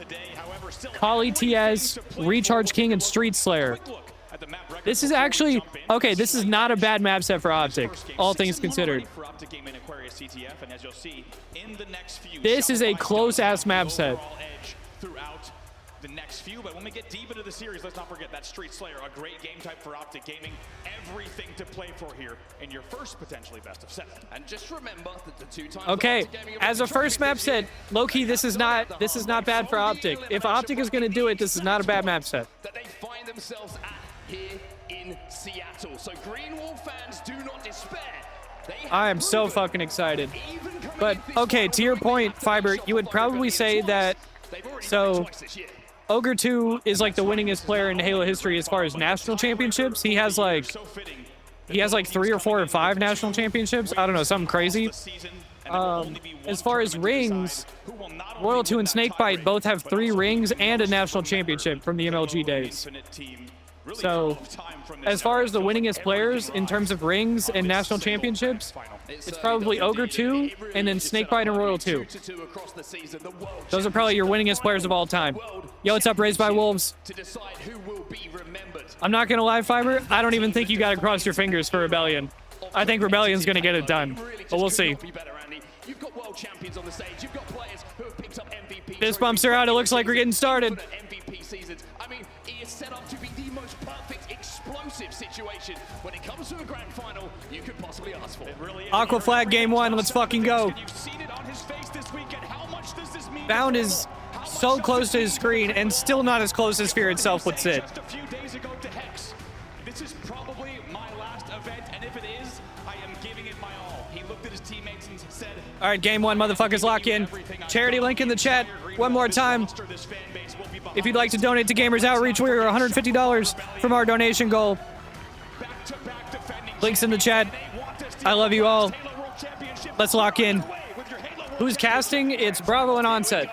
Kali TS, Recharge King, and Street Slayer. This is actually, okay, this is not a bad map set for Optic, all things considered. This is a close-ass map set. The next few, but when we get deep into the series, let's not forget that Street Slayer, a great game type for Optic Gaming. Everything to play for here in your first potentially best of 7. And just remember that the 2 times. Okay, as a first map set, low-key, this is not bad for Optic. If Optic is going to do it, this is not a bad map set. That they find themselves at here in Seattle. So Greenwall fans, do not despair. I am so fucking excited. But okay, to your point, Fiber, you would probably say that. So. Ogre 2 is like the winningest player in Halo history as far as national championships. He has like 3 or 4 or 5 national championships. I don't know, something crazy. As far as rings, Royal 2 and Snakebite both have 3 rings and a national championship from the MLG days. So, as far as the winningest players in terms of rings and national championships, it's probably Ogre 2 and then Snakebite and Royal 2. Those are probably your winningest players of all time. Yo, what's up, Raised by Wolves? I'm not gonna lie, Fiber, I don't even think you gotta cross your fingers for Rebellion. I think Rebellion's gonna get it done, but we'll see. Fist bumps are out, it looks like we're getting started. I mean, it is set up to be the most perfect explosive situation when it comes to a grand final you could possibly ask for. Aqua Flag game 1, let's fucking go. Bound is so close to his screen and still not as close as Fear itself would sit. Just a few days ago to Hex. This is probably my last event, and if it is, I am giving it my all. He looked at his teammates and said, all right, game 1, motherfuckers, lock in. Charity link in the chat. One more time. If you'd like to donate to Gamers Outreach, we're $150 from our donation goal. Links in the chat. I love you all. Let's lock in. Who's casting? It's Bravo and Onset.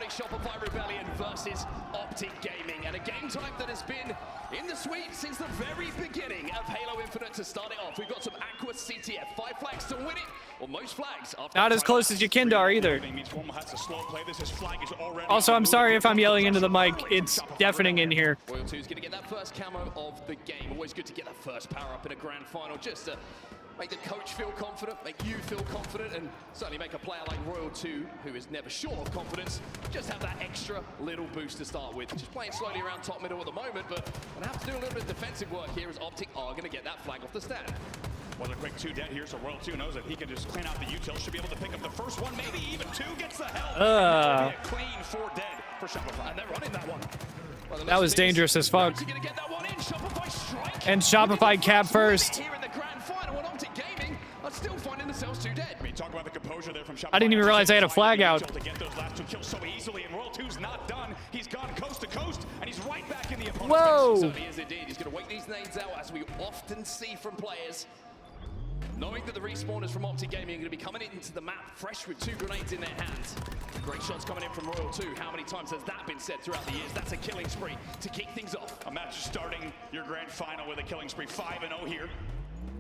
Shopify Rebellion versus Optic Gaming, and a game type that has been in the suite since the very beginning of Halo Infinite to start it off. We've got some Aqua CTF, 5 flags to win it, or most flags. Not as close as Yakindar either. Also, I'm sorry if I'm yelling into the mic. It's deafening in here. Royal 2 is going to get that first camo of the game. Always good to get that first power up in a grand final, just to make the coach feel confident, make you feel confident, and certainly make a player like Royal 2, who is never short of confidence, just have that extra little boost to start with. Just playing slowly around top middle at the moment, but gonna have to do a little bit of defensive work here as Optic are gonna get that flag off the stand. Well, a quick 2 dead here, so Royal 2 knows that he can just clean out the util, should be able to pick up the first one, maybe even 2, gets the help. A clean 4 dead for Shopify. And they're running that one. Well, that was dangerous as fuck. And Shopify cap first. Still finding themselves 2 dead. I mean, talk about the composure there from Shopify. I didn't even realize I had a flag out. To get those last 2 kills so easily, and Royal 2's not done. He's gone coast to coast, and he's right back in the opponent's Whoa! face. So he is indeed. He's going to wait these nades out, as we often see from players. Knowing that the respawners from Optic Gaming are going to be coming into the map fresh with 2 grenades in their hands. Great shots coming in from Royal too. How many times has that been said throughout the years? That's a killing spree to kick things off. Imagine starting your grand final with a killing spree. 5-0 here.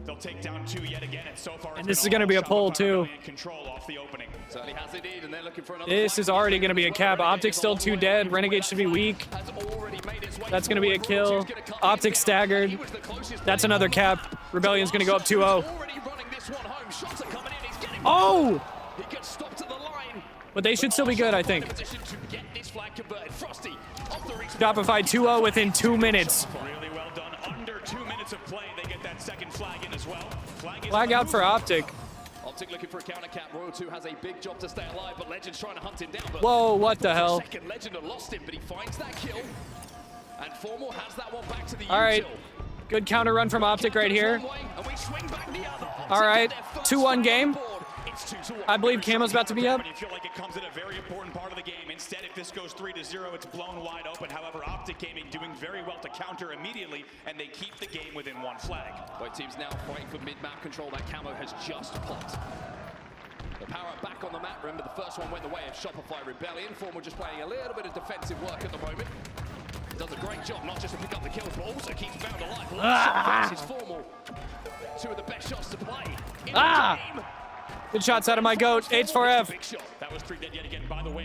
They'll take down 2 yet again, and so far. And this is going to be a pull too. Control off the opening. Certainly has indeed, and they're looking for another. This is already going to be a cap. Optic's still 2 dead. Renegade should be weak. That's going to be a kill. Optic staggered. That's another cap. Rebellion's going to go up 2-0. Oh! But they should still be good, I think. Shopify 2-0 within 2 minutes. Really well done. Under 2 minutes of play, they get that second flag in as well. Flag out for Optic. Optic looking for a counter cap. Royal 2 has a big job to stay alive, but Legend's trying to hunt him down. But whoa, what the hell? Second, Legend had lost him, but he finds that kill. And Formal has that one back to the All right. Good counter run from Optic right here. All right. 2-1 game. I believe Camo's about to be up. You feel like it comes at a very important part of the game. Instead, if this goes 3-0, it's blown wide open. However, Optic Gaming doing very well to counter immediately, and they keep the game within 1 flag. Both teams now fighting for mid-map control. That Camo has just popped. The power up back on the map. Remember, the first one went the way of Shopify Rebellion. Formal just playing a little bit of defensive work at the moment. Does a great job, not just to pick up the kills, but also keeps Bound alive. Shot versus Formal. 2 of the best shots to play in the game. Good shots out of my goat. H4F.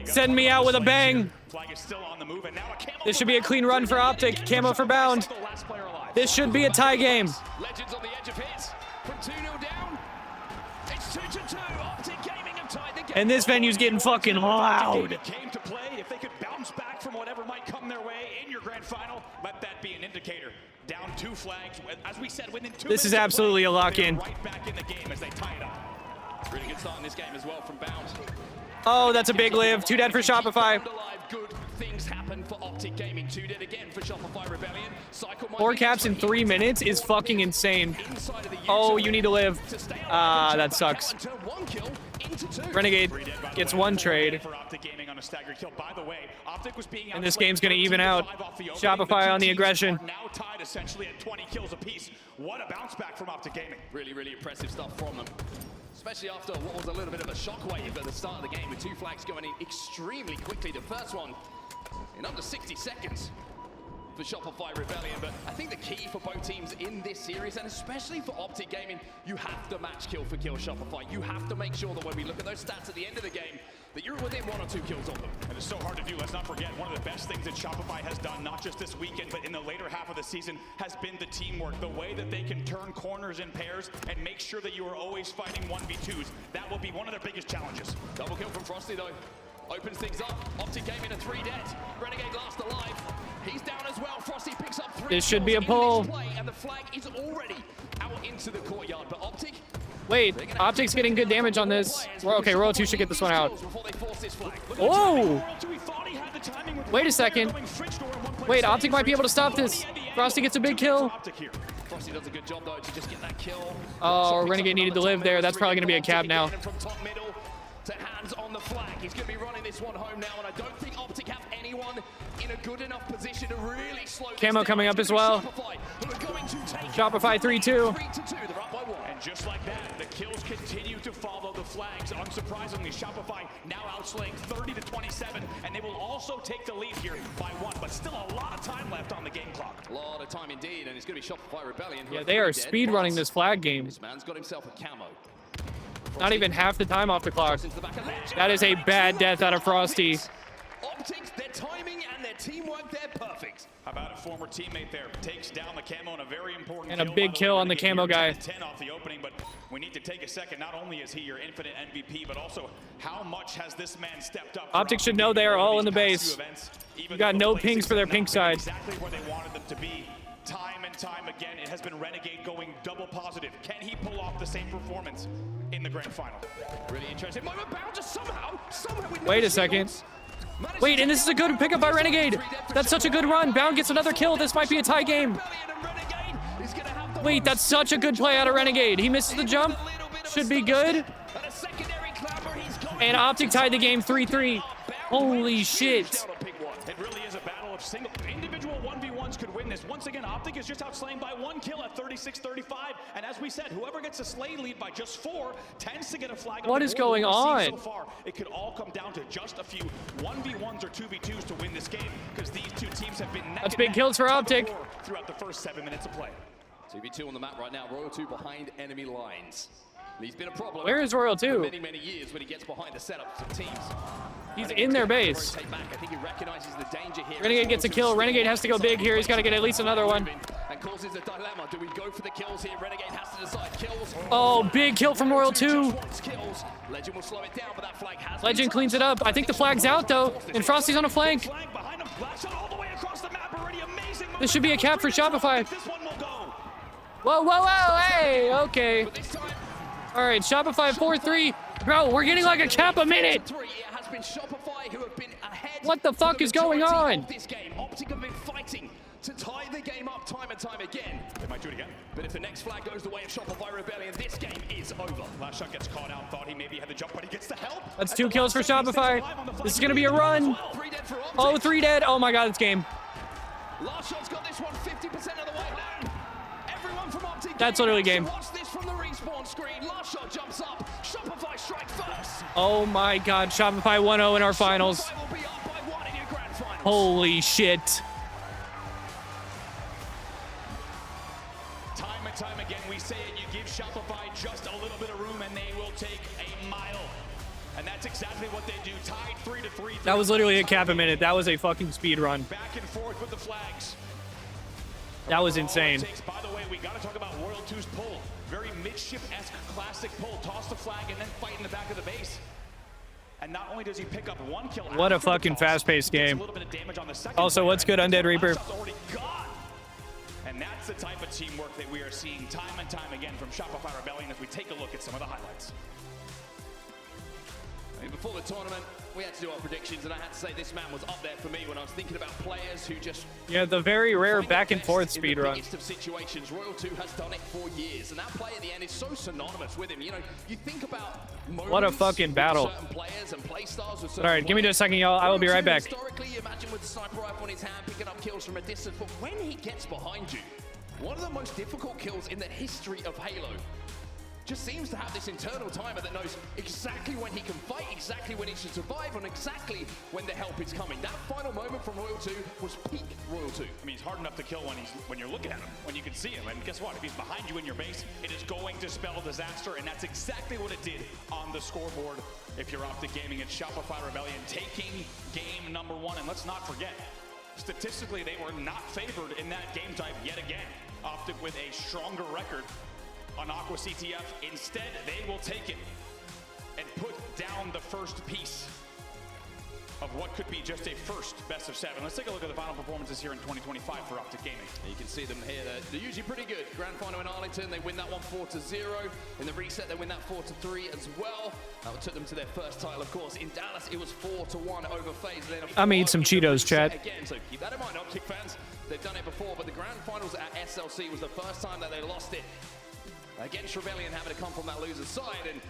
Send me out with a bang. This should be a clean run for Optic. Camo for Bound. This should be a tie game. Legends on the edge of his. From 2-0 down. It's 2-2. Optic Gaming have tied the game. And this venue's getting fucking loud. Came to play. If they could bounce back from whatever might come their way in your grand final, let that be an indicator. Down 2 flags. As we said, within 2 This is absolutely a lock-in. Right back in the game as they tie it up. Really good start in this game as well from Bound. Oh, that's a big live. 2 dead for Shopify. Good things happen for Optic Gaming. 2 dead again for Shopify Rebellion. 4 caps in 3 minutes is fucking insane. Oh, you need to live. Ah, that sucks. Renegade gets 1 trade. And this game's going to even out. Shopify on the aggression. Now tied essentially at 20 kills apiece. What a bounce back from Optic Gaming. Really, really impressive stuff from them. Especially after what was a little bit of a shockwave at the start of the game with 2 flags going in extremely quickly. The first one in under 60 seconds for Shopify Rebellion. But I think the key for both teams in this series, and especially for Optic Gaming, you have to match kill for kill Shopify. You have to make sure that when we look at those stats at the end of the game, that you're within 1 or 2 kills of them. And it's so hard to do. Let's not forget, one of the best things that Shopify has done, not just this weekend, but in the later half of the season, has been the teamwork. The way that they can turn corners in pairs and make sure that you are always fighting 1v2s. That will be one of their biggest challenges. Double kill from Frosty, though. Opens things up. Optic Gaming a 3 dead. Renegade last alive. He's down as well. Frosty picks up 3. This should be a pull. And the flag is already out into the courtyard. But Optic... Wait, Optic's getting good damage on this. Okay, Royal 2 should get this one out. Oh! Wait a second. Wait, Optic might be able to stop this. Frosty gets a big kill. Frosty does a good job, though, to just get that kill. Oh, Renegade needed to live there. That's probably going to be a cap now. From top middle to hands on the flag. He's going to be running this one home now, and I don't think Optic have anyone in a good enough position to really slow this Camo down. coming up as well. Shopify 3-2. And just like that, the kills continue to follow the flags. Unsurprisingly, Shopify now outslaying 30-27, and they will also take the lead here by 1, but still a lot of time left on the game clock. A lot of time indeed, and it's going to be Shopify Rebellion. Yeah, they are speed running this flag game. This man's got himself a camo. Not even half the time off the clock. That is a bad death out of Frosty. Optics, their timing and their teamwork, they're perfect. How about a former teammate there takes down the camo in a very important and a big kill on the camo guy. 10 off the opening, but we need to take a second. Not only is he your infinite MVP, but also how much has this man stepped up? Optics should know they are all in the base. You got no pings for their pink side. Exactly where they wanted them to be. Time and time again, it has been Renegade going double positive. Can he pull off the same performance in the grand final? Really interesting moment. Bound just somehow wait a second. Wait, and this is a good pickup by Renegade. That's such a good run. Bound gets another kill. This might be a tie game. Wait, that's such a good play out of Renegade. He misses the jump. Should be good. And Optic tied the game 3-3. Holy shit. It really is a battle of individual 1v1s could win this. Once again, Optic is just outslaying by 1 kill at 36-35. And as we said, whoever gets a slay lead by just 4 tends to get a flag. What is going on? So far, it could all come down to just a few 1v1s or 2v2s to win this game, because these two teams have been That's big kills for Optic throughout the first 7 minutes of play. 2v2 on the map right now. Royal 2 behind enemy lines. He's been a problem. Where is Royal 2? For many, many years when he gets behind the setups of teams. He's in their base. I think he recognizes the danger here. Renegade gets a kill. Renegade has to go big here. He's got to get at least another one. And causes a dilemma. Do we go for the kills here? Renegade has to decide kills. Oh, big kill from Royal 2. Legend will slow it down, but that flag has Legend cleans it up. I think the flag's out, though. And Frosty's on a flank. This should be a cap for Shopify. Whoa, whoa, whoa, hey, okay. All right, Shopify 4-3. Bro, we're getting like a cap a minute. What the fuck is going on? Optic have been fighting to tie the game up time and time again. They might do it again. But if the next flag goes the way of Shopify Rebellion, this game is over. Last shot gets caught out. Thought he maybe had the jump, but he gets the help. That's 2 kills for Shopify. This is going to be a run. Oh, 3 dead. Oh my God, it's game. Last shot's got this one 50% of the way down. Everyone from Optic. That's literally game. Watch this from the respawn screen. Last shot jumps up. Shopify strike first. Oh my God, Shopify 1-0 in our finals. Holy shit. Time and time again, we say it, you give Shopify just a little bit of room and they will take a mile. And that's exactly what they do. Tied 3-3. That was literally a cap a minute. That was a fucking speed run. Back and forth with the flags. That was insane. By the way, we got to talk about Royal 2's pull. Very midship-esque classic pull. Toss the flag and then fight in the back of the base. And not only does he pick up 1 kill. What a fucking fast-paced game. Also, what's good, Undead Reaper? And that's the type of teamwork that we are seeing time and time again from Shopify Rebellion as we take a look at some of the highlights. Before the tournament, we had to do our predictions, and I had to say this man was up there for me when I was thinking about players who just... Yeah, the very rare back and forth speed run. In the biggest of situations, Royal 2 has done it for years, and that play at the end is so synonymous with him. You know, you think about what a fucking battle. Certain players and play styles with all right, give me just a second, y'all. I will be right back. Historically, imagine with the sniper rifle in his hand, picking up kills from a distance, but when he gets behind you, one of the most difficult kills in the history of Halo just seems to have this internal timer that knows exactly when he can fight, exactly when he should survive, and exactly when the help is coming. That final moment from Royal 2 was peak Royal 2. I mean, he's hard enough to kill when you're looking at him, when you can see him. And guess what? If he's behind you in your base, it is going to spell disaster, and that's exactly what it did on the scoreboard. If you're Optic Gaming, it's Shopify Rebellion taking game number 1. And let's not forget, statistically, they were not favored in that game type yet again. Optic with a stronger record on Aqua CTF. Instead, they will take it and put down the first piece of what could be just a first best of 7. Let's take a look at the final performances here in 2025 for Optic Gaming. You can see them here. They're usually pretty good. Grand final in Arlington, they win that one 4-0. In the reset, they win that 4-3 as well. That took them to their first title, of course. In Dallas, it was 4-1 over FaZe. I'm eating some Cheetos, chat. Again, so keep that in mind, Optic fans. They've done it before, but the grand finals at SLC was the first time that they lost it against Rebellion, having to come from that loser's side, and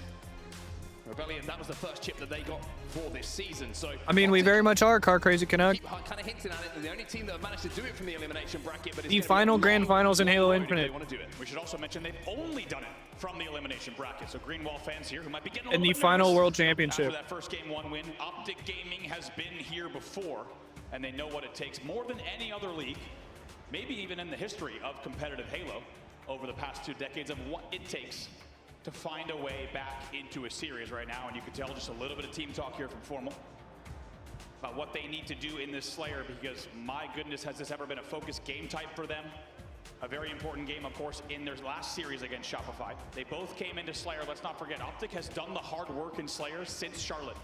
Rebellion, that was the first chip that they got for this season. So I mean, we very much are Car Crazy Canuck. Kind of hinting at it. They're the only team that have managed to do it from the elimination bracket. But the final grand finals in Halo Infinite. They want to do it. We should also mention they've only done it from the elimination bracket. So Greenwall fans here who might be getting in the final World Championship. After that first game 1 win, Optic Gaming has been here before, and they know what it takes more than any other league, maybe even in the history of competitive Halo, over the past 2 decades, of what it takes to find a way back into a series right now. And you can tell just a little bit of team talk here from Formal about what they need to do in this Slayer, because my goodness, has this ever been a focused game type for them. A very important game, of course, in their last series against Shopify. They both came into Slayer. Let's not forget, Optic has done the hard work in Slayer since Charlotte.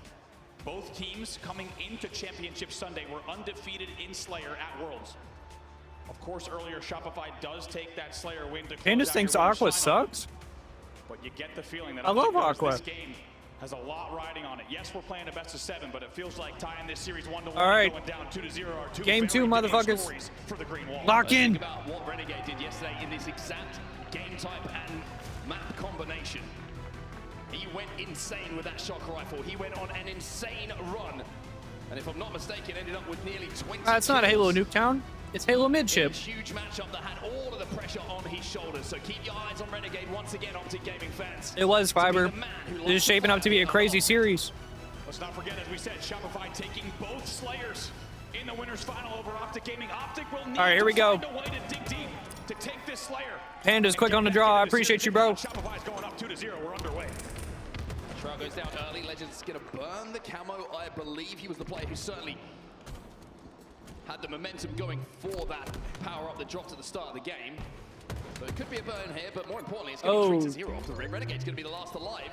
Both teams coming into Championship Sunday were undefeated in Slayer at Worlds. Of course, earlier Shopify does take that Slayer win to close Candace out thinks your Aqua winner's final. sucks. But you get the feeling that I love Aqua. This game has a lot riding on it. Yes, we're playing a best of 7, but it feels like tying this series 1-1, all right, going down 2-0 are two game 2, motherfuckers. For the Green Wall. Lock in. Think about what Renegade did yesterday in this exact game type and map combination. He went insane with that shock rifle. He went on an insane run And if I'm not mistaken, ended up with nearly 20 It's not Halo kills. Nuketown. It's Halo Midship. Huge matchup that had all of the pressure on his shoulders. So keep your eyes on Renegade once again, Optic Gaming fans. It was Fiber. It is shaping up to be a crazy series. Let's not forget, as we said, Shopify taking both Slayers in the winners final over Optic Gaming. Optic will need All right, here we go. to find a way to dig deep to take this Slayer. Panda's quick on the draw. I appreciate you, bro. Shopify's going up 2-0. We're underway. Shroud goes down early. Legend's going to burn the camo. I believe he was the player who certainly had the momentum going for that power up that dropped at the start of the game. So it could be a burn here, but more importantly, it's going to be 3-0 off the rim. Renegade's going to be the last alive.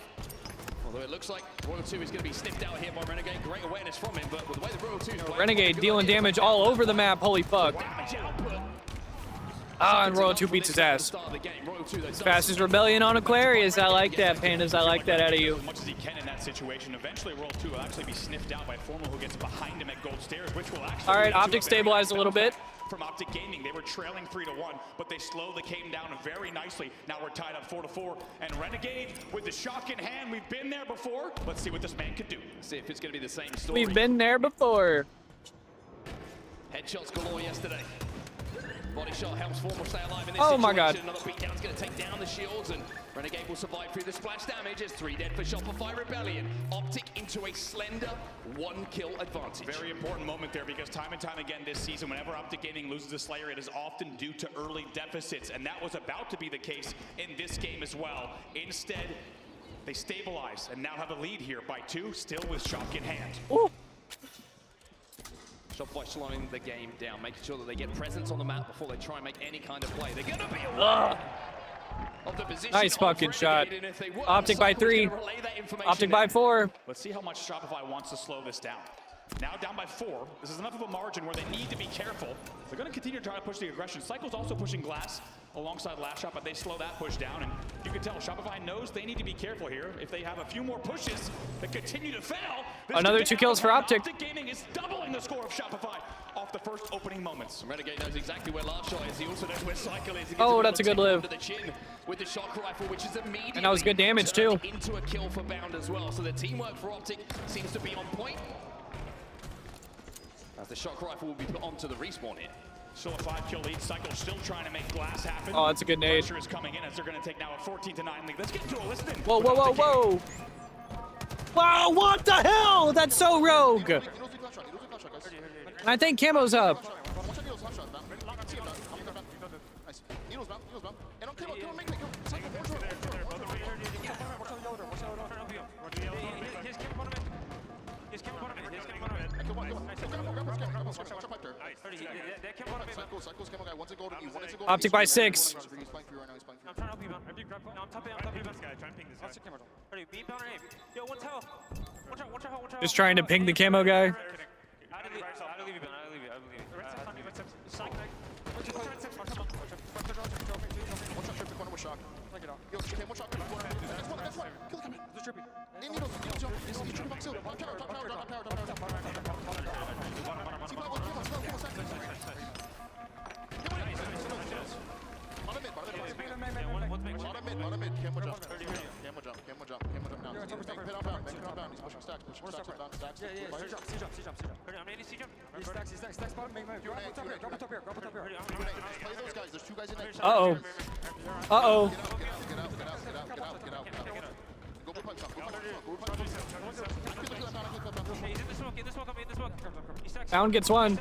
Although it looks like Royal 2 is going to be sniffed out here by Renegade. Great awareness from him, but with the way the Royal 2 is playing, Renegade dealing damage all over the map. Holy fuck. Ah, and Royal 2 beats his ass. As fast as Rebellion on Aquarius. I like that, Pandas. I like that out of you. As much as he can in that situation. Eventually, Royal 2 will actually be sniffed out by Formal, who gets behind him at Gold Stairs, which will actually... All right, Optic stabilized a little bit. From Optic Gaming, they were trailing 3-1, but they slowly came down very nicely. Now we're tied up 4-4, and Renegade with the shock in hand. We've been there before. Let's see what this man can do. See if it's going to be the same story. We've been there before. Headshots galore yesterday. Body shot helps Formal stay alive in this Oh my god. Another beatdown's going to take down the shields, and Renegade will survive through the splash damage. It's 3 dead for Shopify Rebellion. Optic into a slender 1-kill advantage. Very important moment there, because time and time again this season, whenever Optic Gaming loses a Slayer, it is often due to early deficits, and that was about to be the case in this game as well. Instead, they stabilize and now have a lead here by 2, still with shock in hand. Ooh. Shopify slowing the game down, making sure that they get presence on the map before they try and make any kind of play. They're going to be aware of the position. Nice fucking shot. Optic by 3. Optic by 4. Let's see how much Shopify wants to slow this down. Now down by 4. This is enough of a margin where they need to be careful. They're going to continue to try to push the aggression. Cycle's also pushing Glass alongside Last Shot, but they slow that push down. And you can tell Shopify knows they need to be careful here. If they have a few more pushes that continue to fail, another 2 kills for Optic. Optic Gaming is doubling the score of Shopify off the first opening moments. Renegade knows exactly where Last Shot is. He also knows where Cycle is. Oh, that's a good live. The chin with the shock rifle, which is immediately and that was good damage too. Into a kill for Bound as well. So the teamwork for Optic seems to be on point. As the shock rifle will be put onto the respawn here. Still a 5-kill lead. Cycle still trying to make Glass happen. Oh, that's a good nade. Pressure is coming in as they're going to take now a 14-9 lead. Let's get into a listen. Whoa, whoa, whoa, whoa. Wow, what the hell? That's so rogue. And I think Camo's up. Optic by 6. Just trying to ping the camo guy. Uh-oh. Uh-oh. Down gets 1.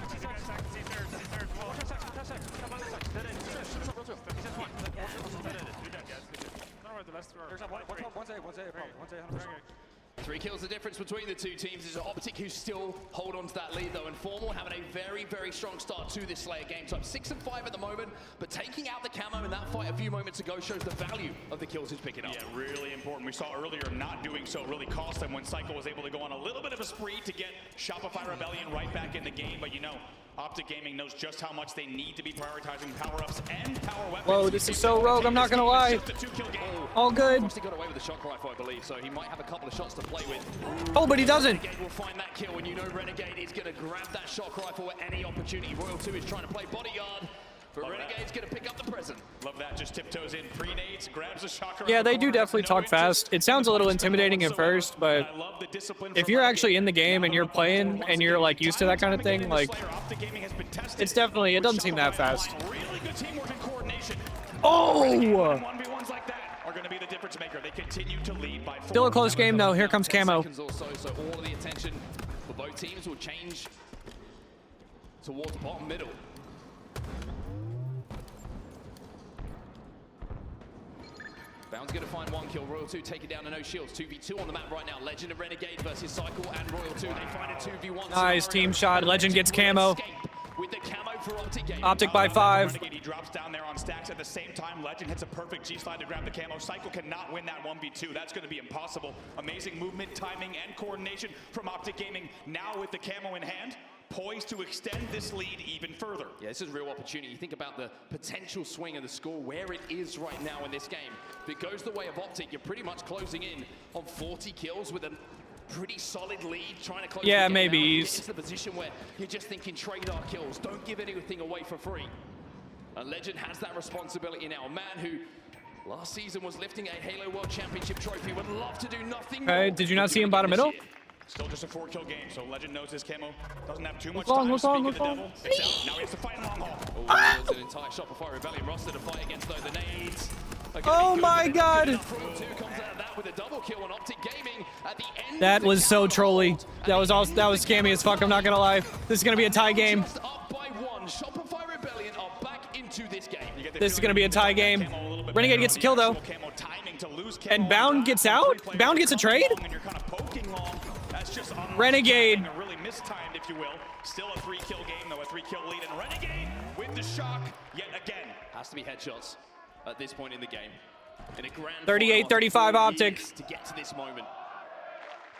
Three kills the difference between the two teams. It's Optic who still hold on to that lead though, and Formal having a very, very strong start to this Slayer game type. 6 and 5 at the moment, but taking out the camo in that fight a few moments ago shows the value of the kills he's picking up. Yeah, really important. We saw earlier not doing so really cost them when Cycle was able to go on a little bit of a spree to get Shopify Rebellion right back in the game, but you know, Optic Gaming knows just how much they need to be prioritizing power-ups and power weapons. Whoa, this is so rogue, I'm not gonna lie. All good. He got away with the shock rifle, I believe, so he might have a couple of shots to play with. Oh, but he doesn't. Renegade will find that kill, and you know Renegade is going to grab that shock rifle at any opportunity. Royal 2 is trying to play bodyguard. But Renegade's going to pick up the present. Love that. Just tiptoes in, pre-nades, grabs a shocker. Yeah, they do definitely talk fast. It sounds a little intimidating at first, but if you're actually in the game and you're playing and you're like used to that kind of thing, like it's definitely, it doesn't seem that fast. Really good teamwork and coordination. Oh! 1v1s like that are going to be the difference maker. They continue to lead by 4. Still a close game though. Here comes Camo. So all of the attention for both teams will change towards bottom middle. Bound's going to find 1 kill. Royal 2 take it down to no shields. 2v2 on the map right now. Legend and Renegade versus Cycle and Royal 2. They find a 2v1. Nice team shot. Legend gets Camo. With the camo for Optic Gaming. Optic by 5. Renegade, he drops down there on stacks at the same time. Legend hits a perfect G-slide to grab the camo. Cycle cannot win that 1v2. That's going to be impossible. Amazing movement, timing, and coordination from Optic Gaming. Now with the camo in hand, poised to extend this lead even further. Yeah, this is a real opportunity. You think about the potential swing of the score, where it is right now in this game. If it goes the way of Optic, you're pretty much closing in on 40 kills with a pretty solid lead, trying to close. Yeah, the game maybe out. he's. It's the position where you're just thinking trade our kills. Don't give anything away for free. And Legend has that responsibility now. A man who last season was lifting a Halo World Championship trophy would love to do nothing more. Did you not see him bottom middle? Still just a 4-kill game, so Legend knows his camo doesn't have too much Look time. long. Speaking of the devil, it's out. Now he has to fight in long haul. Oh, there's an entire Shopify Rebellion roster to fight against those. The nades. Oh my god! That was so trolly. That was scammy as fuck, I'm not gonna lie. This is gonna be a tie game. Shopify Rebellion are back into this game. This is gonna be a tie game. Renegade gets a kill though. And Bound gets out? Bound gets a trade? Renegade. Really mistimed, if you will. Still a 3-kill game, though, a 3-kill lead. And Renegade with the shock yet again. Has to be headshots at this point in the game. In a grand 38-35 Optic. to get to this moment.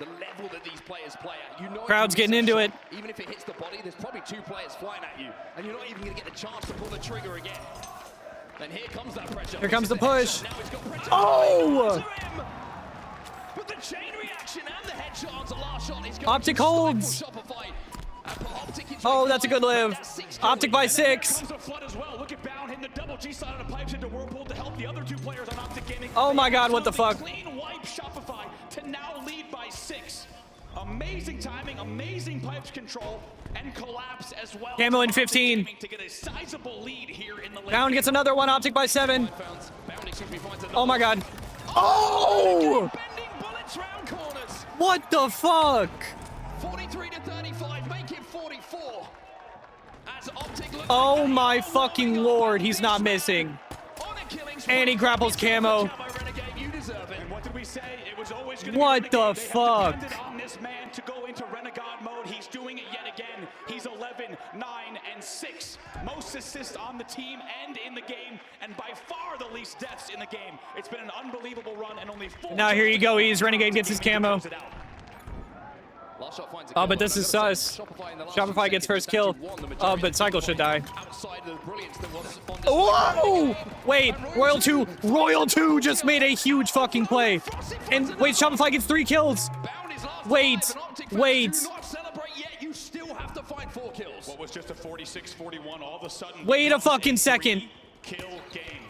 The level that these players play at, you know, Crowd's getting into it. Even if it hits the body, there's probably 2 players flying at you, and you're not even going to get the chance to pull the trigger again. And here comes that pressure. Here comes the push. Oh! But the chain reaction and the headshot onto last shot is going Optic holds. Oh, that's a good live. Optic by 6. Oh my god, what the fuck? Clean wipe Shopify to now lead by 6. Amazing timing, amazing pipes control, and collapse as well. Camo in 15. To get a sizable lead here in the late Bound gets another one. Optic by 7. Oh my god. Oh! What the fuck? 43 to 35, make it 44. As Optic Oh my fucking lord, he's not missing. And he grapples Camo. What the fuck? On this man to go into Renegade mode. He's doing it yet again. He's 11, 9, and 6. Most assists on the team and in the game, and by far the least deaths in the game. It's been an unbelievable run, and only 4. Now here you go, Renegade gets his camo. Oh, but this is sus. Shopify gets first kill. Oh, but Cycle should die. Whoa! Wait, Royal 2 just made a huge fucking play. And wait, Shopify gets 3 kills. Wait. What was just a 46-41 all of a sudden. Wait a fucking second. Kill game.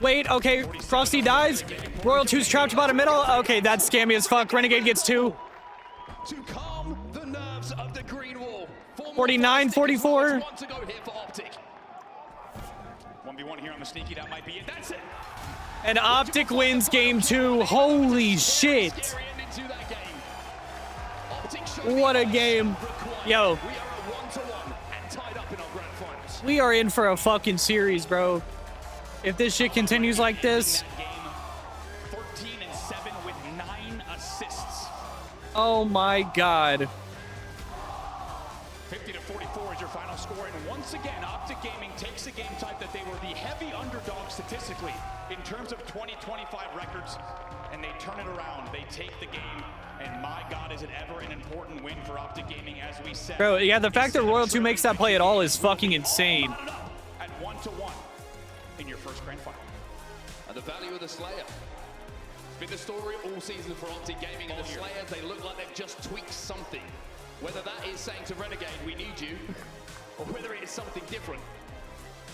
Wait, okay, Frosty dies. Royal 2's trapped bottom middle. Okay, that's scammy as fuck. Renegade gets 2. To calm the nerves of the green wall. 49-44. 1v1 here on the sneaky, that might be it. That's it. And Optic wins game 2. Holy shit. What a game. Yo. We are in for a fucking series, bro. If this shit continues like this. 13-7 with 9 assists. Oh my god. 50-44 is your final score, and once again, Optic Gaming takes a game type that they were the heavy underdog statistically in terms of 2025 records, and they turn it around. They take the game, and my god, is it ever an important win for Optic Gaming, as we said. Bro, yeah, the fact that Royal 2 makes that play at all is fucking insane. At 1-1 in your first grand final. And the value of the Slayer. It's been the story all season for Optic Gaming, and the Slayers, they look like they've just tweaked something. Whether that is saying to Renegade, we need you, or whether it is something different.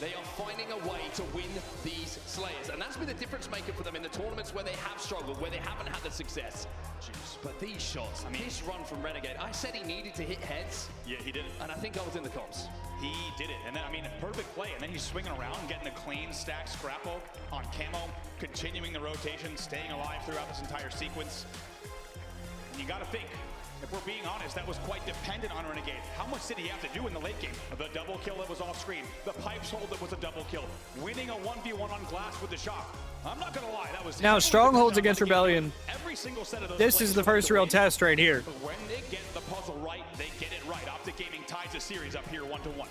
They are finding a way to win these Slayers, and that's been the difference maker for them in the tournaments where they have struggled, where they haven't had the success. Jeez. But these shots, I mean, this run from Renegade, I said he needed to hit heads. Yeah, he did it. And I think I was in the comps. He did it, and then, I mean, perfect play, and then he's swinging around, getting a clean stack scrapple on camo, continuing the rotation, staying alive throughout this entire sequence. And you gotta think, if we're being honest, that was quite dependent on Renegade. How much did he have to do in the late game? The double kill that was off screen, the pipes hold that was a double kill, winning a 1v1 on glass with the shock. I'm not gonna lie, that was... Now, Strongholds against Rebellion. Every single set of those This is the first real test right here. But when they get the puzzle right, they get it right. Optic Gaming ties the series up here 1-1.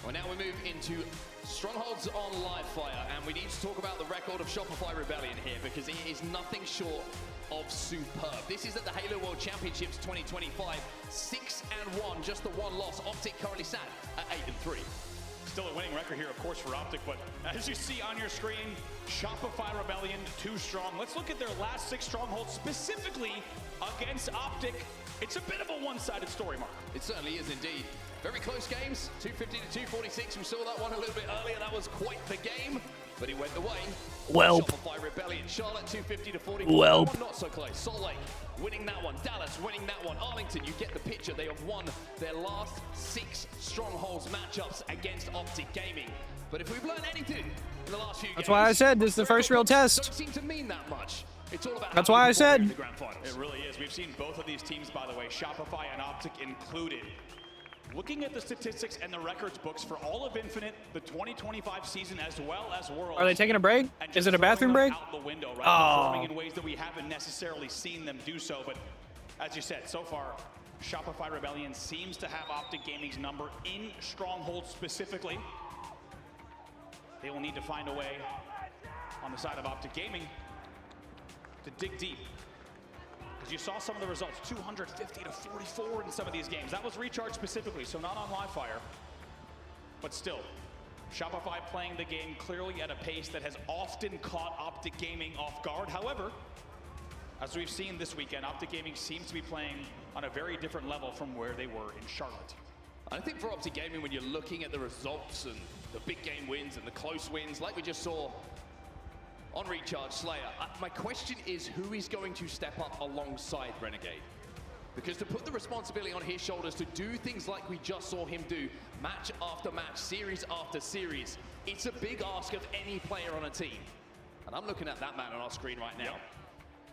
Well, now we move into Strongholds on Livefire, and we need to talk about the record of Shopify Rebellion here, because it is nothing short of superb. This is at the Halo World Championships 2025, 6-1, just the one loss. Optic currently sat at 8-3. Still a winning record here, of course, for Optic, but as you see on your screen, Shopify Rebellion, 2 strong. Let's look at their last 6 strongholds, specifically against Optic. It's a bit of a one-sided story, Mark. It certainly is indeed. Very close games, 250 to 246. We saw that one a little bit earlier. That was quite the game, but he went the way. Welp. Shopify Rebellion, Charlotte 250 to 40. Welp. That one not so close. Salt Lake winning that one. Dallas winning that one. Arlington, you get the picture. They have won their last 6 Strongholds matchups against Optic Gaming. But if we've learned anything in the last few games, That's why I said this is the first real test. Don't seem to mean that much. It's all about That's why I said. The grand finals. It really is. We've seen both of these teams, by the way, Shopify and Optic included. Looking at the statistics and the records books for all of Infinite, the 2025 season, as well as Worlds. Are they taking a break? Is it a bathroom break? Out the window, right? Oh. Performing in ways that we haven't necessarily seen them do so. But as you said, so far, Shopify Rebellion seems to have Optic Gaming's number in Stronghold specifically. They will need to find a way on the side of Optic Gaming to dig deep. Because you saw some of the results, 250 to 44 in some of these games. That was Recharge specifically, so not on Livefire. But still, Shopify playing the game clearly at a pace that has often caught Optic Gaming off guard. However, as we've seen this weekend, Optic Gaming seems to be playing on a very different level from where they were in Charlotte. I think for Optic Gaming, when you're looking at the results and the big game wins and the close wins, like we just saw on Recharge Slayer, my question is, who is going to step up alongside Renegade? Because to put the responsibility on his shoulders to do things like we just saw him do, match after match, series after series, it's a big ask of any player on a team. And I'm looking at that man on our screen right now,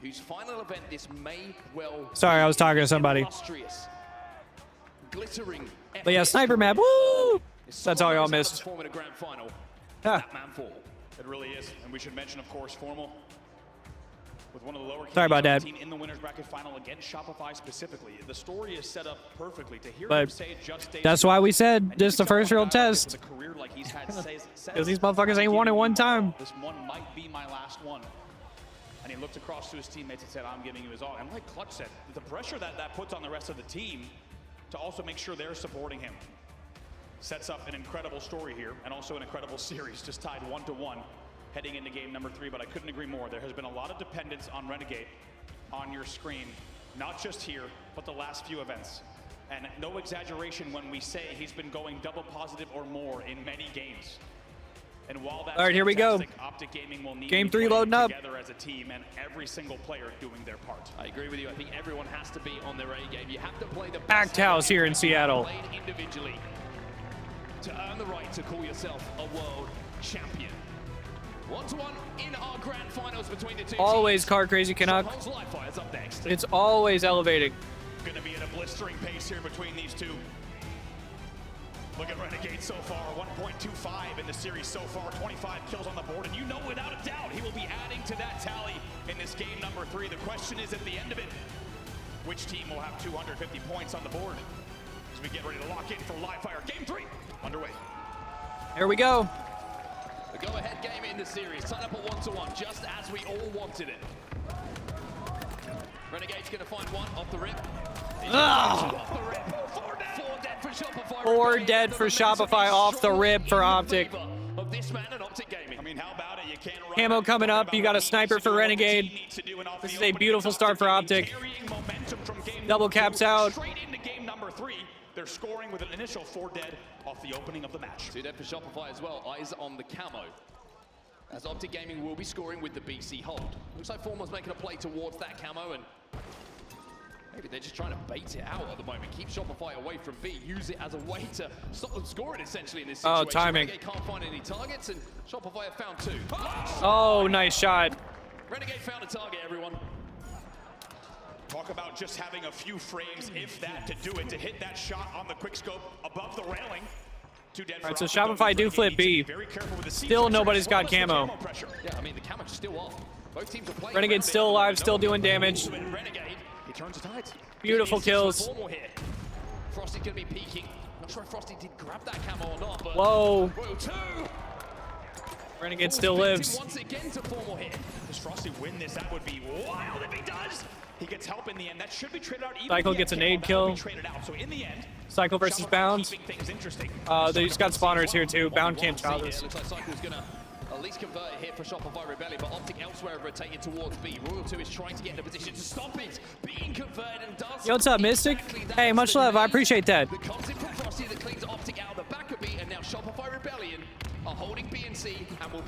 whose final event this may well... Sorry, I was talking to somebody. Illustrious, glittering... But yeah, sniper map. Woo! That's all y'all missed. Perform in a grand final. Yeah. That man fall. It really is, and we should mention, of course, Formal with one of the lower Sorry about that. team in the winners bracket final against Shopify specifically. The story is set up perfectly to hear But him say just days that's why we said this is the first real test. with a career like he's had Because these motherfuckers ain't won it one time. This one might be my last one. And he looked across to his teammates and said, I'm giving you his all. And like Clutch said, the pressure that puts on the rest of the team to also make sure they're supporting him sets up an incredible story here, and also an incredible series, just tied 1-1 heading into game number 3. But I couldn't agree more. There has been a lot of dependence on Renegade on your screen, not just here, but the last few events. And no exaggeration when we say he's been going double positive or more in many games. And while that's all right, here we go. Optic Gaming will need Game to 3 play loading up. together as a team, and every single player doing their part. I agree with you. I think everyone has to be on their A game. You have to play the Packed house here in Seattle. played individually to earn the right to call yourself a world champion. 1-1 in our grand finals between the two Always teams. car crazy Canuck. Strongholds Livefire up next. It's always elevating. Going to be at a blistering pace here between these two. Look at Renegade so far, 1.25 in the series so far, 25 kills on the board, and you know without a doubt he will be adding to that tally in this game number 3. The question is, at the end of it, which team will have 250 points on the board as we get ready to lock in for Livefire. Game 3 underway. Here we go. The go-ahead game in the series, tied up at 1-1, just as we all wanted it. Renegade's going to find one off the rip. Off the rip. 4 dead for Shopify. 4 dead for Shopify off the rip for Optic. Of this man and Optic Gaming. I mean, how about it? You can't run Camo coming up. You got a sniper for Renegade. This is a beautiful start for Optic. Double caps out. Straight into game number 3. They're scoring with with an initial 4 dead off the opening of the match. 2 dead for Shopify as well. Eyes on the camo. As Optic Gaming will be scoring with the BC hold. Looks like Formal's making a play towards that camo, and maybe they're just trying to bait it out at the moment. Keep Shopify away from B. Use it as a way to stop them scoring, essentially, in this situation. Oh, timing. Renegade can't find any targets, and Shopify have found 2. Oh, nice shot. Renegade found a target, everyone. Talk about just having a few frames, if that, to do it, to hit that shot on the quickscope above the railing. 2 dead. All right, so Shopify do flip B. Still nobody's got camo. Yeah, I mean, the camo's still off. Both teams are playing. Renegade's still alive, still doing damage. Renegade, he turns the tides. Beautiful kills. Frosty's gonna be peeking. Not sure if Frosty did grab that camo or not, but whoa. Royal 2. Renegade still lives. Once again to Formal here. Does Frosty win this? That would be wild if he does. He gets help in the end. That should be traded out. Cycle gets a nade kill. So in the end, Cycle versus Bound. They just got spawners here too. Bound can't try this. Looks like Cycle's gonna at least convert it here for Shopify Rebellion, but Optic elsewhere rotated towards B. Royal 2 is trying to get in a position to stop it being converted and does. Yo, what's up, Mystic? Hey, much love. I appreciate that. That comes in from Frosty that cleans Optic out of the back of B, and now Shopify Rebellion are holding B and C and will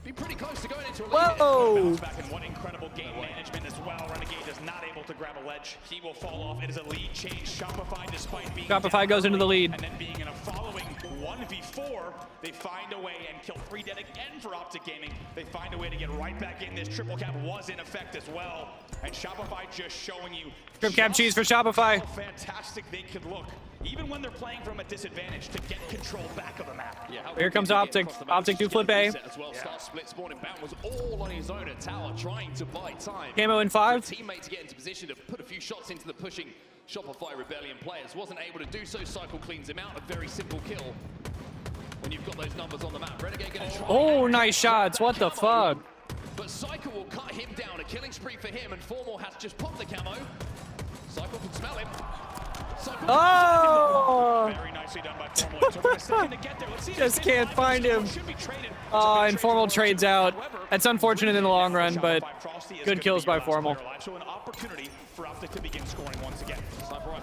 be pretty close to going into a lead. Whoa! Back in one incredible game management as well. Renegade is not able to grab a ledge. He will fall off. It is a lead change. Shopify, despite being Shopify goes into the lead. And then being in a following 1v4, they find a way and kill 3 dead again for Optic Gaming. They find a way to get right back in. This triple cap was in effect as well. And Shopify just showing you Trip cap cheese for Shopify. how fantastic they could look, even when they're playing from a disadvantage, to get control back of the map. Yeah, Here comes Optic. Optic do flip A. As well, start split spawning. Bound was all on his own at tower, trying to buy time. Camo in 5. Teammate to get into position to put a few shots into the pushing Shopify Rebellion players. Wasn't able to do so. Cycle cleans him out. A very simple kill. When you've got those numbers on the map, Renegade gonna try. Oh, nice shots. What the fuck? But Cycle will cut him down. A killing spree for him, and Formal has just popped the camo. Cycle can smell him. Cycle Oh! Very nicely done by Formal. It took him a second to get there. Let's see if Just this can't find him. should be traded. Informal trades out. That's unfortunate in the long run, but good kills by Formal. So an opportunity for Optic to begin scoring once again.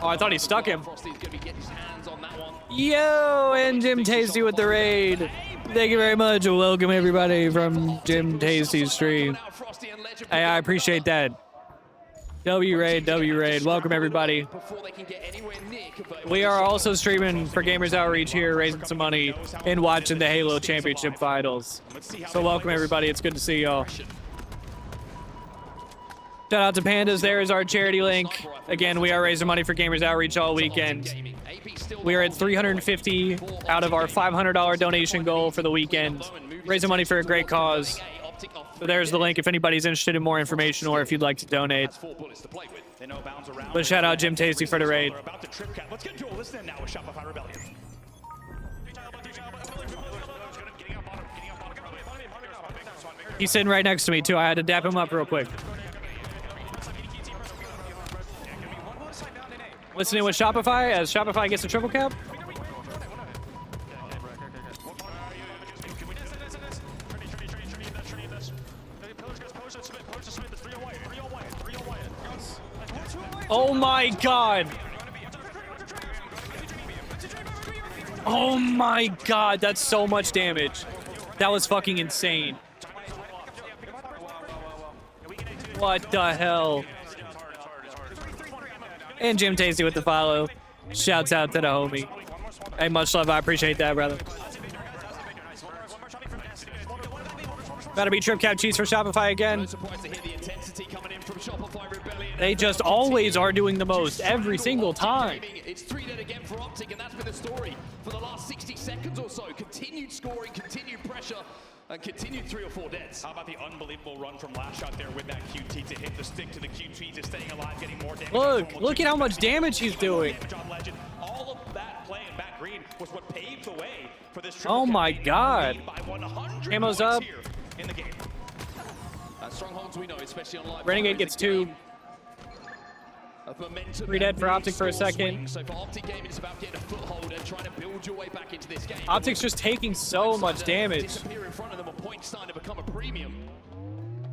Oh, I thought he stuck him. Frosty's gonna be getting his hands on that one. Yo, and Jim Tasty with the raid. Thank you very much. Welcome everybody from Jim Tasty's stream. Hey, I appreciate that. W raid. Welcome everybody. We are also streaming for Gamers Outreach here, raising some money and watching the Halo Championship Finals. So welcome everybody. It's good to see y'all. Shout out to Pandas. There is our charity link. Again, we are raising money for Gamers Outreach all weekend. We are at 350 out of our $500 donation goal for the weekend. Raising money for a great cause. So there's the link if anybody's interested in more information or if you'd like to donate. But shout out Jim Tasty for the raid. Let's get into a listen now with Shopify Rebellion. He's sitting right next to me too. I had to dap him up real quick. Listening with Shopify as Shopify gets a triple cap. Oh my god. Oh my god, that's so much damage. That was fucking insane. What the hell? And Jim Tasty with the follow. Shouts out to the homie. Hey, much love. I appreciate that, brother. Gotta be trip cap cheese for Shopify again. They just always are doing the most every single time. It's 3 dead again for Optic, and that's been the story for the last 60 seconds or so. Continued scoring, continued pressure, and continued 3 or 4 deads. How about the unbelievable run from last shot there with that QT to hit the stick to the QT, to staying alive, getting more damage. Look at how much damage he's doing. All of that play in back green was what paved the way for this. Oh my god. Camo's up. In the game. Strongholds we know, especially on live. Renegade gets 2. 3 dead for Optic for a second. So for Optic Gaming, it's about getting a foothold and trying to build your way back into this game. Optic's just taking so much damage. Disappear in front of them, a point starting to become a premium.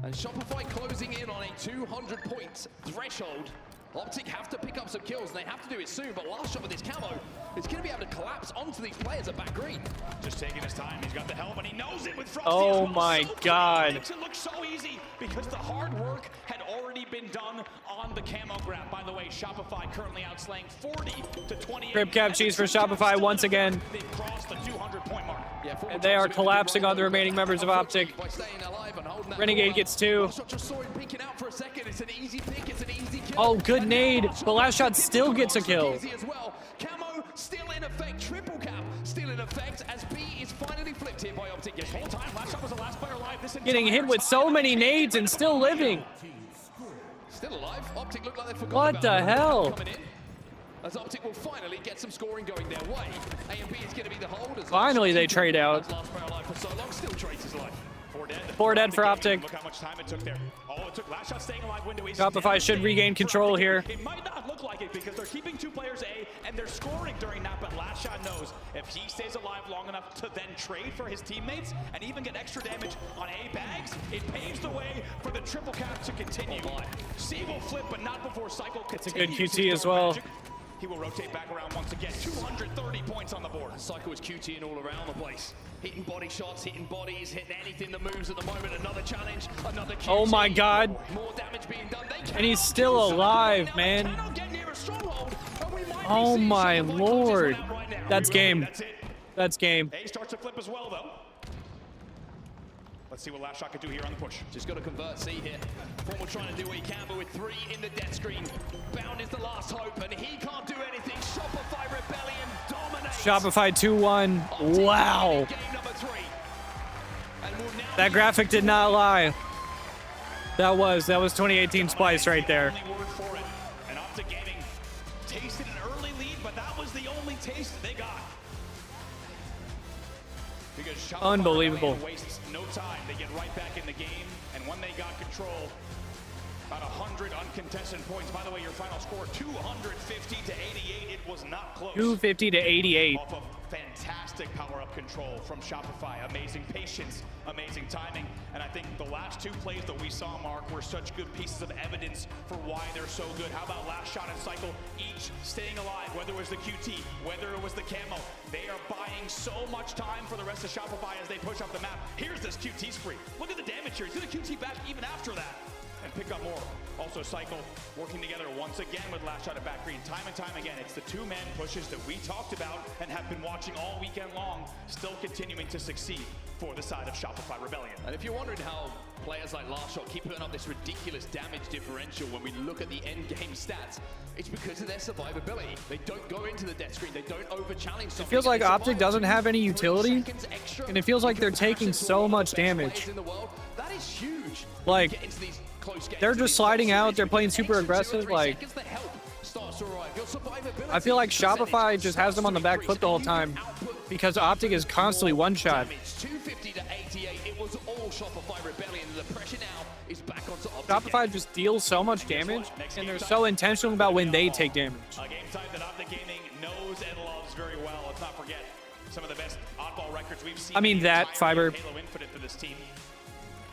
And Shopify closing in on a 200 point threshold. Optic have to pick up some kills, and they have to do it soon, but last shot with this camo is going to be able to collapse onto these players at back green. Just taking his time, he's got the helmet, he knows it with Frosty Oh as well. my So God. makes it look so easy because the hard work had already been done on the camo grab. By the way, Shopify currently outslaying 40 to 28. Grip cap cheese for Shopify once again. They've crossed the 200-point mark. And they are collapsing on the remaining members of Optic. Renegade gets 2. Oh, good nade. The last shot still gets a kill. Camo still in effect. Triple cap still in effect as B is finally flipped here by Optic. This whole time, last shot was the last player alive. This Getting hit with so many nades and still living. Still alive. Optic look like they forgot What about the it. hell? Coming in, as Optic will finally get some scoring going their way. A and B is going to be the hold. As Finally, they trade out. Last player alive for so long, still trades his life. 4 dead. 4 dead for Optic. Look how much time it took there. Oh, it took last shot staying alive. Window is Shopify dead. should regain control here. It might not look like it because they're keeping 2 players A and they're scoring during that, but last shot knows if he stays alive long enough to then trade for his teammates and even get extra damage on A bags, it paves the way for the triple cap to continue. C will flip, but not before Cycle It's a good continues QT his as dark well. magic. He will rotate back around once again. 230 points on the board. Cycle is QTing all around the place. Hitting body shots, hitting bodies, hitting anything that moves at the moment. Another challenge, another QT. Oh my God. More damage being done. And he's still alive, man. Oh my lord. That's game. That's game. A starts to flip as well, though. Let's see what last shot could do here on the push. Just got to convert C here. Formal trying to do what he can, but with 3 in the death screen. Bound is the last hope, and he can't do anything. Shopify Rebellion dominates. Shopify 2-1. Wow. That graphic did not lie. That was 2018 Splice right there. And Optic Gaming tasted an early lead, but that was the only taste they got. Because Shopify Unbelievable. wastes no time. They get right back in the game, and when they got control, about 100 uncontested points. By the way, your final score 250 to 88. It was not close. 250 to 88. Off of fantastic power-up control from Shopify. Amazing patience, amazing timing, and I think the last 2 plays that we saw, Mark, were such good pieces of evidence for why they're so good. How about last shot and Cycle, each staying alive, whether it was the QT, whether it was the camo. They are buying so much time for the rest of Shopify as they push up the map. Here's this QT spree. Look at the damage here. He's going to QT back even after that and pick up more. Also, Cycle working together once again with last shot at back green. Time and time again, it's the 2-man pushes that we talked about and have been watching all weekend long, still continuing to succeed for the side of Shopify Rebellion. And if you're wondering how players like Last Shot keep putting up this ridiculous damage differential when we look at the end game stats, it's because of their survivability. They don't go into the death screen. They don't over-challenge something. It feels like Optic doesn't have any utility, and it feels like they're taking so much damage. That is huge. Like, they're just sliding out. They're playing super aggressive. Like, I feel like Shopify just has them on the back foot the whole time because Optic is constantly one-shot. 250 to 88. It was all Shopify Rebellion. The pressure now is back onto Optic. Shopify just deals so much damage, and they're so intentional about when they take damage. A game type that Optic Gaming knows and loves very well. Let's not forget some of the best oddball records we've seen. I mean that, Fiber. Halo Infinite for this team.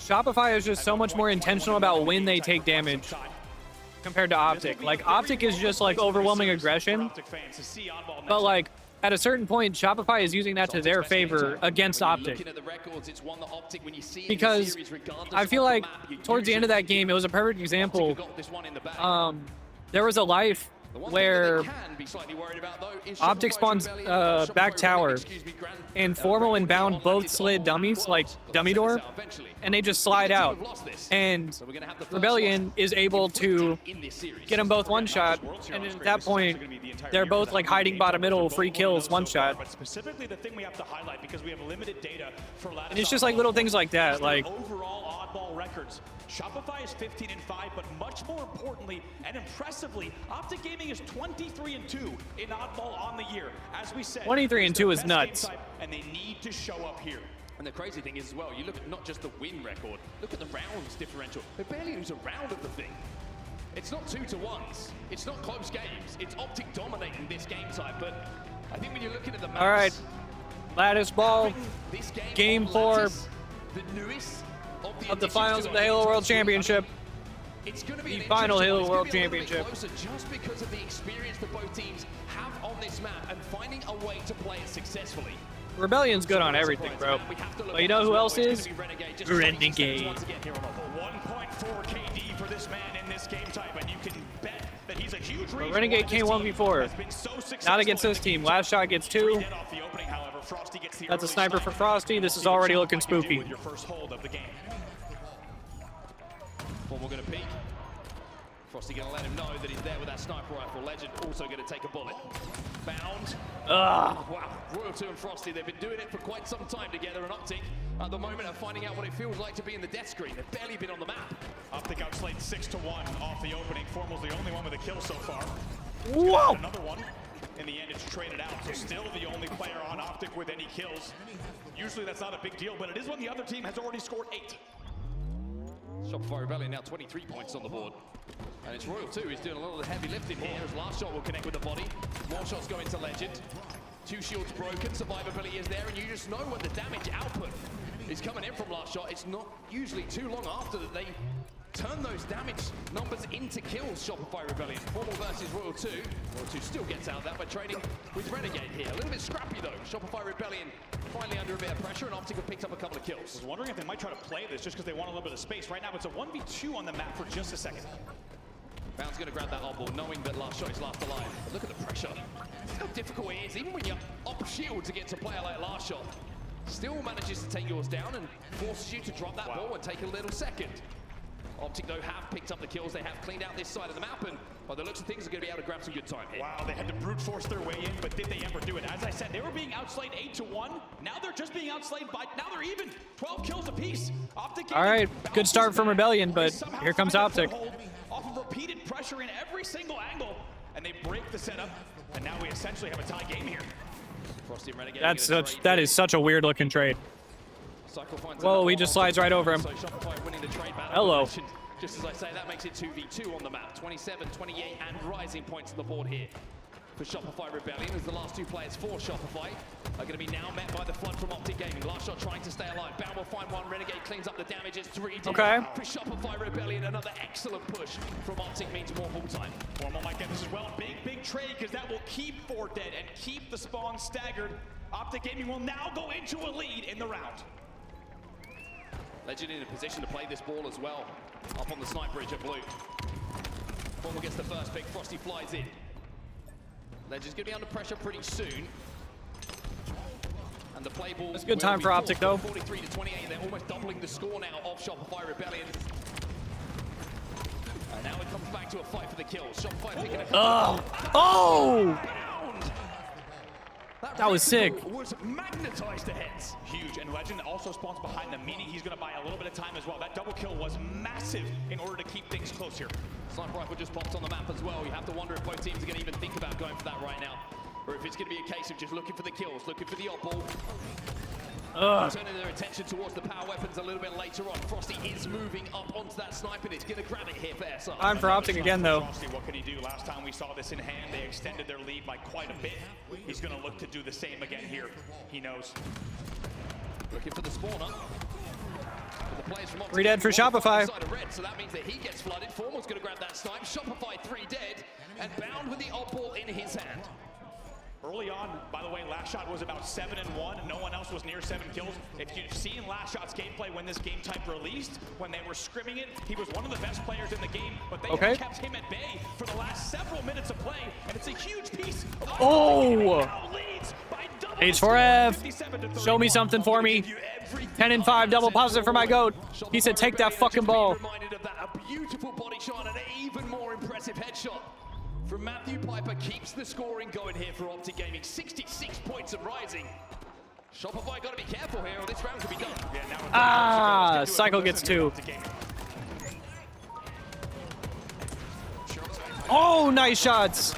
Shopify is just so much more intentional about when they take damage compared to Optic. Like, Optic is just like overwhelming aggression, but like at a certain point, Shopify is using that to their favor against Optic. Because I feel like towards the end of that game, it was a perfect example. There was a life where Optic spawns back tower, and Formal and Bound both slid dummies, like dummy door, and they just slide out. And Rebellion is able to get them both one shot, and at that point, they're both like hiding bottom middle, free kills, one shot. But specifically, the thing we have to highlight because we have limited data for last. And it's just like little things like that, like overall oddball records. Shopify is 15-5, but much more importantly and impressively, Optic Gaming is 23-2 in oddball on the year. As we said, 23-2 is nuts. And they need to show up here. And the crazy thing is as well, you look at not just the win record, look at the rounds differential. They barely lose a round of the thing. It's not 2-1s. It's not close games. It's Optic dominating this game type. But I think when you're looking at the maps, all right, Lattice Ball, game 4 the newest of the finals of the Halo World Championship. It's going to be the final Halo Halo World Championship. Just because of the experience that both teams have on this map and finding a way to play it successfully. Rebellion's good on everything, bro. But you know who else is? Renegade. 1.4 KD for this man in this game type, and you can bet that he's a huge But Renegade came 1v4. Not against this team. Last shot gets 2. That's a sniper for Frosty. This is already looking spooky. Formal going to peek. Frosty going to let him know that he's there with that sniper rifle. Legend also going to take a bullet. Bound. Wow. Royal 2 and Frosty, they've been doing it for quite some time together. And Optic, at the moment, are finding out what it feels like to be in the death screen. They've barely been on the map. Optic outslayed 6-1 off the opening. Formal's the only one with a kill so far. Whoa! Another one. In the end, it's traded out. So still the only player on Optic with any kills. Usually that's not a big deal, but it is when the other team has already scored 8. Shopify Rebellion now 23 points on the board. And it's Royal 2 who's doing a little heavy lifting here as last shot will connect with the body. More shots go into Legend. 2 shields broken, survivability is there, and you just know when the damage output is coming in from last shot. It's not usually too long after that they turn those damage numbers into kills, Shopify Rebellion. Formal versus Royal 2. Royal 2 still gets out of that by trading with Renegade here. A little bit scrappy though. Shopify Rebellion finally under a bit of pressure, and Optic have picked up a couple of kills. I was wondering if they might try to play this just because they want a little bit of space. Right now it's a 1v2 on the map for just a second. Bound's going to grab that oddball, knowing that last shot is last alive. But look at the pressure. How difficult it is, even when you're up shield to get to player like last shot. Still manages to take yours down and forces you to drop that ball and take a little second. Optic, though, have picked up the kills. They have cleaned out this side of the map, and by the looks of things, are going to be able to grab some good time here. Wow, they had to brute force their way in, but did they ever do it? As I said, they were being outslayed 8-1. Now they're just being outslayed by, now they're even. 12 kills apiece. Optic. All right, good start from Rebellion, but here comes Optic. Off of repeated pressure in every single angle, and they break the setup, and now we essentially have a tie game here. Frosty and Renegade That is such a weird looking trade. Whoa, he just slides right over him. So Shopify winning the trade battle. Hello. Just as I say, that makes it 2v2 on the map. 27, 28, and rising points on the board here for Shopify Rebellion, as the last 2 players for Shopify are going to be now met by the flood from Optic Gaming. Last shot trying to stay alive. Bound will find one. Renegade cleans up the damage. It's 3 dead for Shopify Rebellion. Another excellent push from Optic means more full time. Formal might get this as well. Big trade, because that will keep 4 dead and keep the spawn staggered. Optic Gaming will now go into a lead in the round. Legend in a position to play this ball as well. Up on the snipe bridge at blue. Formal gets the first pick. Frosty flies in. Legend's going to be under pressure pretty soon. And the play ball. It's a good time for Optic, though. 43 to 28. They're almost doubling the score now of Shopify Rebellion. And now it comes back to a fight for the kills. Shopify picking a Oh! That was sick. Was magnetized to heads. Huge, and Legend also spawns behind them, meaning he's going to buy a little bit of time as well. That double kill was massive in order to keep things close here. Sniper rifle just popped on the map as well. You have to wonder if both teams are going to even think about going for that right now, or if it's going to be a case of just looking for the kills, looking for the oddball. Turning their attention towards the power weapons a little bit later on. Frosty is moving up onto that sniper, and it's going to grab it here for SR. Time for Optic again, though. Frosty, what can he do? Last time we saw this in hand, they extended their lead by quite a bit. He's going to look to do the same again here. He knows. Looking for the spawner. The players from 3 dead for Shopify. Red, so that means that he gets flooded. Formal's going to grab that snipe. Shopify 3 dead, and Bound with the oddball in his hand. Early on, by the way, Last Shot was about 7-1. No one else was near 7 kills. If you've seen Last Shot's gameplay when this game type released, when they were scrimming it, he was one of the best players in the game, but they have kept him at bay for the last several minutes of play, and it's a huge piece of H4F, show me something for me. 10 and 5, double positive for my goat. He said, take that fucking ball. Reminded of that, a beautiful body shot and an even more impressive headshot from Matthew Piper. Keeps the scoring going here for Optic Gaming. 66 points and rising. Shopify got to be careful here, or this round could be done. Cycle gets 2. Oh, nice shots.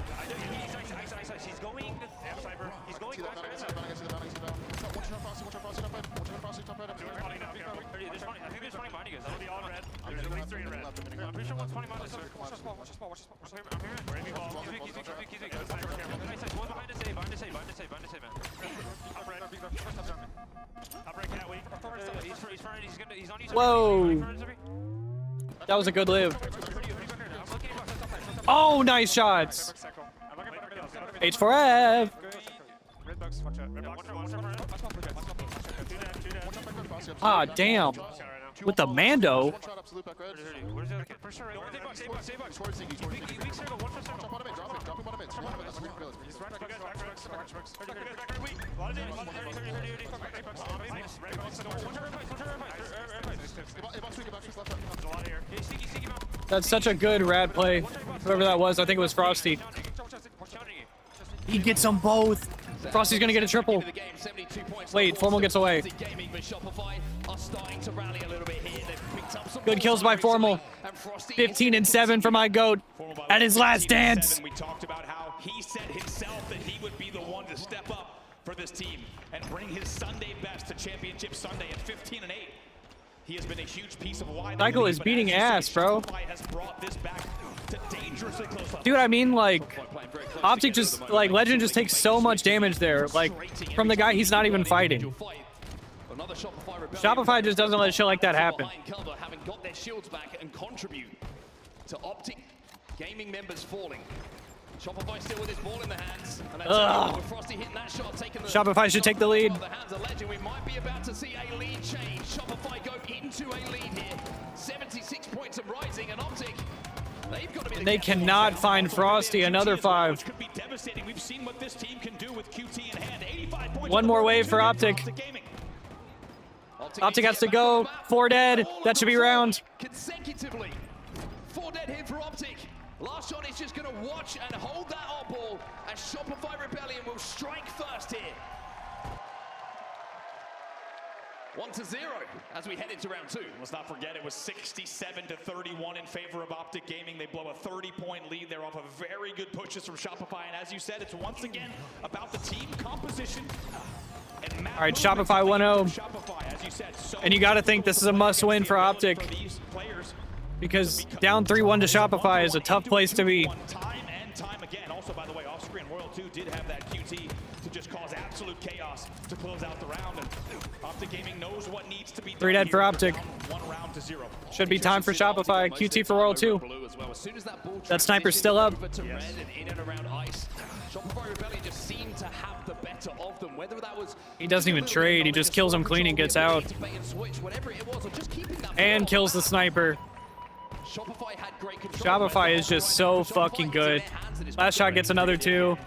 Whoa. That was a good live. Oh, nice shots. H4F. Ah, damn. With the Mando. That's such a good rad play. Whoever that was, I think it was Frosty. He gets them both. Frosty's gonna get a triple. Wait, Formal gets away. Good kills by Formal. 15 and 7 for my GOAT at his last dance. We talked about how he said himself that he would be the one to step up for this team and bring his Sunday best to Championship Sunday at 15 and 8. He has been a huge piece of why Cycle is beating ass, bro. Dude, I mean, like, Optic just, like, Legend just takes so much damage there, like, from the guy he's not even fighting. Shopify just doesn't let shit like that happen. Having got their shields back and contribute to Optic gaming members falling. Shopify still with his ball in the hands. And with Frosty hitting that shot, taking the Shopify should take the lead. the hands of Legend. We might be about to see a lead change. Shopify go into a lead here. 76 points and rising, and Optic, they've got to be They cannot find Frosty. Another 5. Could be devastating. We've seen what this team can do with QT in hand. 85 points. One more wave for Optic. Optic has to go. 4 dead. That should be round. Consecutively. 4 dead here for Optic. Last shot is just going to watch and hold that up ball as Shopify Rebellion will strike first here. 1-0 as we head into round 2. Let's not forget it was 67-31 in favor of Optic Gaming. They blow a 30-point lead. They're off of very good pushes from Shopify. And as you said, it's once again about the team composition. All right, Shopify 1-0. And you got to think this is a must-win for Optic. Because down 3-1 to Shopify is a tough place to be. Time and time again. Also, by the way, off-screen, Royal 2 did have that QT to just cause absolute chaos to close out the round. And Optic Gaming knows what needs to be done. 3 dead for Optic. 1 round to 0. Should be time for Shopify. QT for Royal 2. That sniper's still up. Shopify Rebellion just seemed to have the better of them. Whether that was He doesn't even trade. He just kills him clean and gets out. And kills the sniper. Shopify is just so fucking good. Last shot gets another 2.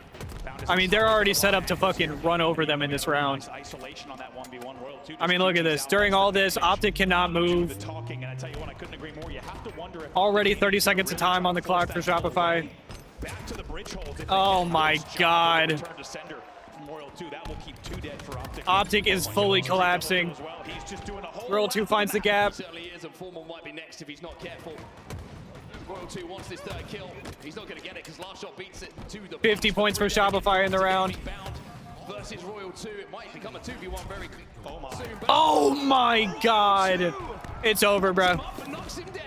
I mean, they're already set up to fucking run over them in this round. I mean, look at this. During all this, Optic cannot move. Already 30 seconds of time on the clock for Shopify. Oh my god. Optic is fully collapsing. Royal 2 finds the gap. Certainly is, and Formal might be next if he's not careful. Royal 2 wants this 3rd kill. He's not going to get it because last shot beats it to the 50 points for Shopify in the round. Versus Royal 2, it might become a 2v1 very soon. Oh my god. It's over, bro.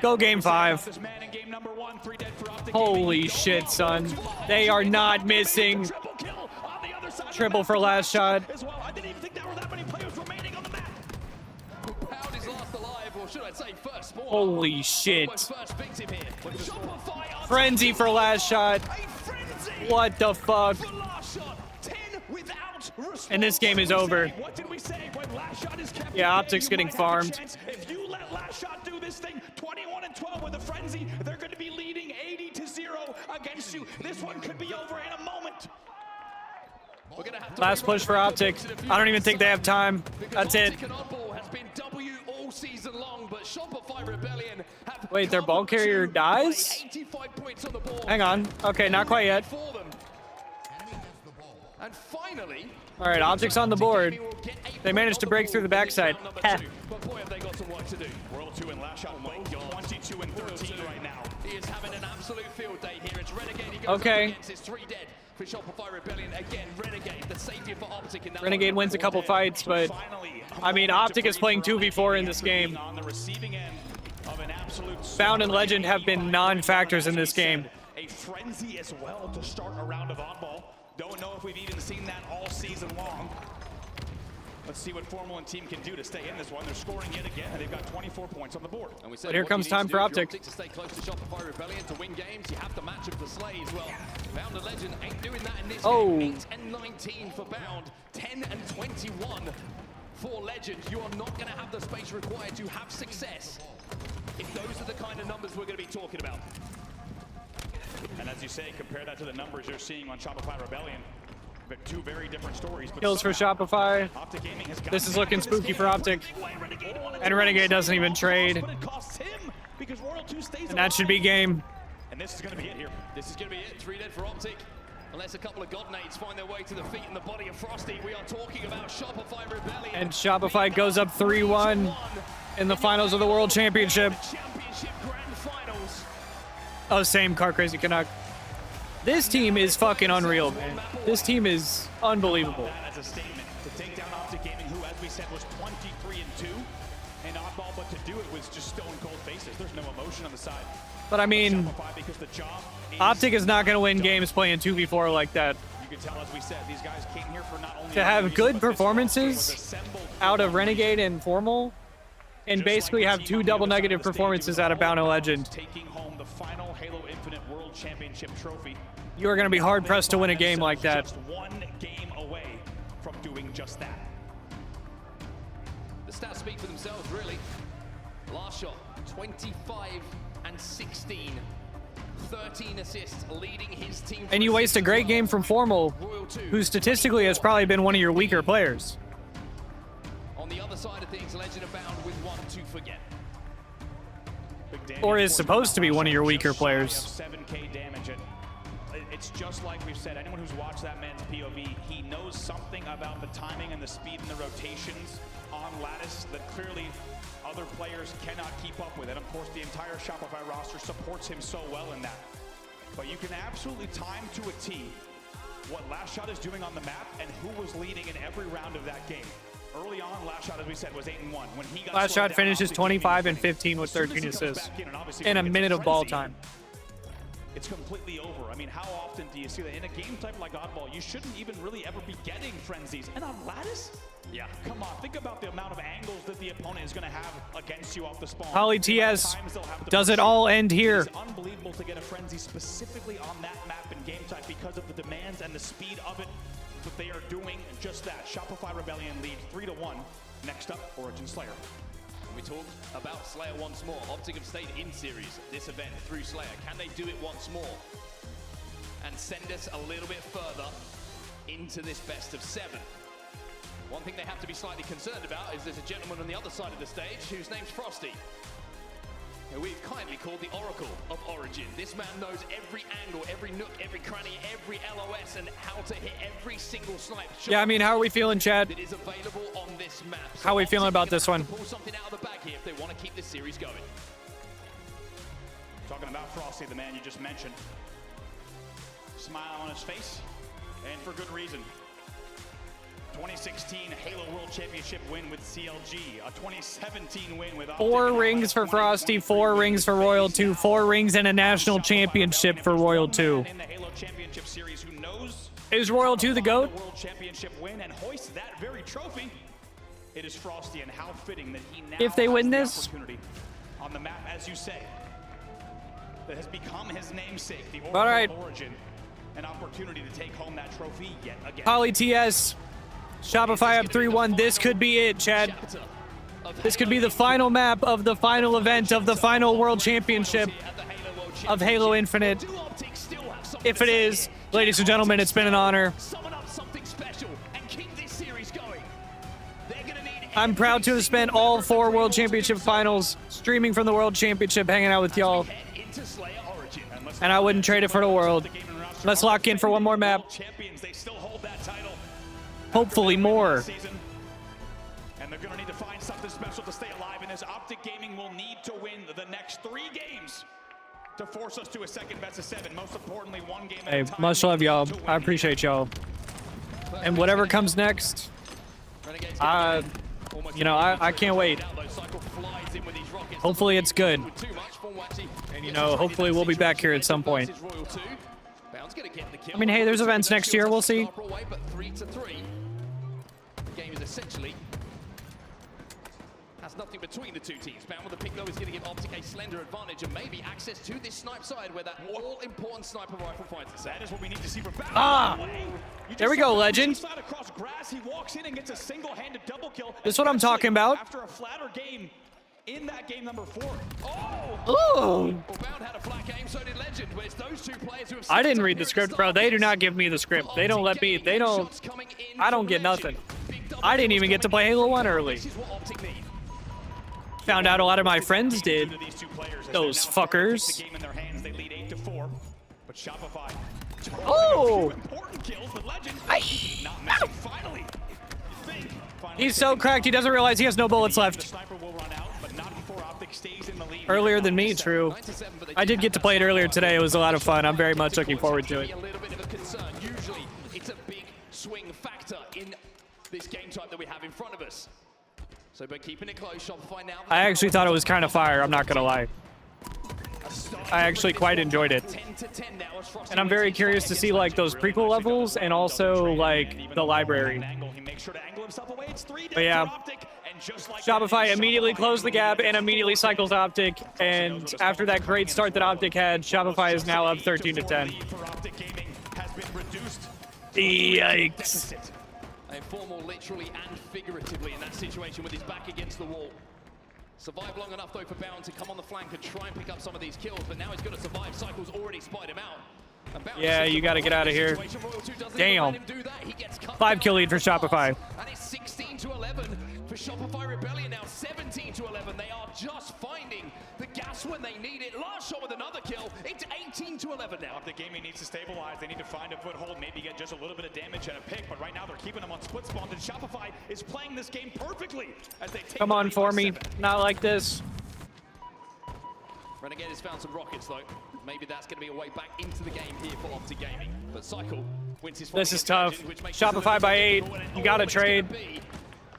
Go game 5. Holy shit, son. They are not missing. Triple for last shot. Holy shit. Frenzy for last shot. What the fuck? And this game is over. Yeah, Optic's getting farmed. If you let last shot do this thing, 21-12 with a frenzy, they're going to be leading 80-0 against you. This one could be over in a moment. Last push for Optic. I don't even think they have time. That's it. Wait, their ball carrier dies? Hang on. Okay, not quite yet. And finally, all right, Optic's on the board. They managed to break through the backside. but boy, have they got some work to do. Royal 2 and last shot, 22 and 13 right now. He is having an absolute field day here. It's Renegade. He goes okay. Against his 3 dead for Shopify Rebellion. Again, Renegade, the savior for Optic in that Renegade wins a couple fights, but I mean, Optic is playing 2v4 in this game. Bound and Legend have been non-factors in this game. A frenzy as well to start a round of oddball. Don't know if we've even seen that all season long. Let's see what Formal and team can do to stay in this one. They're scoring yet again, and they've got 24 points on the board. And we But here comes time for Optic. To stay close to Shopify Rebellion to win games, you have to match up the Slays. Well, Bound and Legend ain't doing that in this game. 8 and 19 for Bound, 10 and 21 for Legend. You are not going to have the space required to have success if those are the kind of numbers we're going to be talking about. And as you say, compare that to the numbers you're seeing on Shopify Rebellion. But two very different stories. But Kills for Shopify. This is looking spooky for Optic. And Renegade doesn't even trade. And that should be game. And this is going to be it here. This is going to be it. 3 dead for Optic. Unless a couple of God Nades find their way to the feet and the body of Frosty, we are talking about Shopify Rebellion. And Shopify goes up 3-1 in the finals of the World Championship. Oh, same Car Crazy Canuck. This team is fucking unreal, man. This team is unbelievable. As a statement to take down Optic Gaming, who, as we said, was 23-2, and oddball, but to do it was just stone cold faces. There's no emotion on the side. But I mean, Optic is not going to win games playing 2v4 like that. You can tell, as we said, these guys came here for not only To have good performances out of Renegade and Formal, and basically have 2 double negative performances out of Bound and Legend. Taking home the final Halo Infinite World Championship trophy. You are going to be hard pressed to win a game like that. Just 1 game away from doing just that. The stats speak for themselves, really. Last shot, 25 and 16. 13 assists, leading his team. And you waste a great game from Formal, who statistically has probably been one of your weaker players. On the other side of things, Legend are bound with 1 to forget. Or is supposed to be one of your weaker players. 7K damage. It's just like we've said, anyone who's watched that man's POV, he knows something about the timing and the speed and the rotations on Lattice that clearly other players cannot keep up with. And of course, the entire Shopify roster supports him so well in that. But you can absolutely time to a T what Last Shot is doing on the map and who was leading in every round of that game. Early on, Last Shot, as we said, was 8-1. When he got Last Shot finishes 25 and 15 with 13 assists in a minute of ball time. It's completely over. I mean, how often do you see that in a game type like Oddball? You shouldn't even really ever be getting frenzies. And on Lattice? Yeah, come on. Think about the amount of angles that the opponent is going to have against you off the spawn. Poly TS, does it all end here? It's unbelievable to get a frenzy specifically on that map and game type because of the demands and the speed of it. But they are doing just that. Shopify Rebellion lead 3-1. Next up, Origin Slayer. We talked about Slayer once more. Optic have stayed in series this event through Slayer. Can they do it once more and send us a little bit further into this best of 7? One thing they have to be slightly concerned about is there's a gentleman on the other side of the stage whose name's Frosty, who we've kindly called the Oracle of Origin. This man knows every angle, every nook, every cranny, every LOS, and how to hit every single snipe. Yeah, I mean, how are we feeling, Chad? That is available on this map. So how are we feeling about this one? Pull something out of the bag here if they want to keep this series going. Talking about Frosty, the man you just mentioned. Smile on his face, and for good reason. 2016 Halo World Championship win with CLG, a 2017 win with 4 rings for Frosty, 4 rings for Royal 2, 4 rings and a national championship for Royal 2. In the Halo Championship Series who knows is Royal 2 the GOAT? World Championship win and hoist that very trophy. It is Frosty, and how fitting that he now if they win has this the opportunity on the map, as you say, that has become his namesake, the Oracle of Origin, an opportunity to take home that trophy yet again. Poly TS. Shopify up 3-1. This could be it, Chad. This could be the final map of the final event of the final World Championship of Halo Infinite. If it is, ladies and gentlemen, it's been an honor. I'm proud to have spent all 4 World Championship finals streaming from the World Championship, hanging out with y'all. And I wouldn't trade it for the world. Let's lock in for one more map. Hopefully more. And they're going to need to find something special to stay alive in this. Optic Gaming will need to win the next 3 games to force us to a second best of 7. Most importantly, 1 game at a Hey, time. much love, y'all. I appreciate y'all. And whatever comes next, you know, I can't wait. Hopefully it's good. And, you know, hopefully we'll be back here at some point. I mean, hey, there's events next year. We'll see. is essentially has nothing between the two teams. Bound with the pick though is going to give Optic a slender advantage and maybe access to this snipe side where that all-important sniper rifle finds itself. That is what we need to see for Bound. Ah! There we go, legend. Across grass, he walks in and gets a single-handed double kill. This is what I'm talking about. After a flatter game in that game number 4. Ooh. Well, Bound had a flat game, so did Legend, but it's those two players who have I didn't read the script, bro. They do not give me the script. They don't let me. They don't. I don't get nothing. I didn't even get to play Halo 1 early. Found out a lot of my friends did. Those fuckers. But Shopify. Oh! Important kills with Legend. Not missing finally. He's so cracked, he doesn't realize he has no bullets left. Earlier than me, true. I did get to play it earlier today. It was a lot of fun. I'm very much looking forward to it. A little bit of a concern. Usually, it's a big swing factor in this game type that we have in front of us. So, but keeping it close, Shopify now. I actually thought it was kind of fire, I'm not gonna lie. I actually quite enjoyed it. And I'm very curious to see like those prequel levels and also like the library. But yeah, Shopify immediately closed the gap and immediately cycles Optic. And after that great start that Optic had, Shopify is now up 13-10. Yikes. A formal literally and figuratively in that situation with his back against the wall. Survived long enough though for Bound to come on the flank and try and pick up some of these kills, but now he's got to survive. Cycle's already spied him out. Yeah, you gotta get out of here. Damn. 5 kill lead for Shopify. And it's 16-11 for Shopify Rebellion now. 17-11. They are just finding the gas when they need it. Last shot with another kill. It's 18-11 now. The gaming needs to stabilize. They need to find a foothold, maybe get just a little bit of damage and a pick. But right now they're keeping them on split spawns, and Shopify is playing this game perfectly as they take. Come on for me, not like this. Renegade has found some rockets though. Maybe that's going to be a way back into the game here for Optic Gaming. But Cycle wins his fight. This is tough. Shopify by 8. You gotta trade.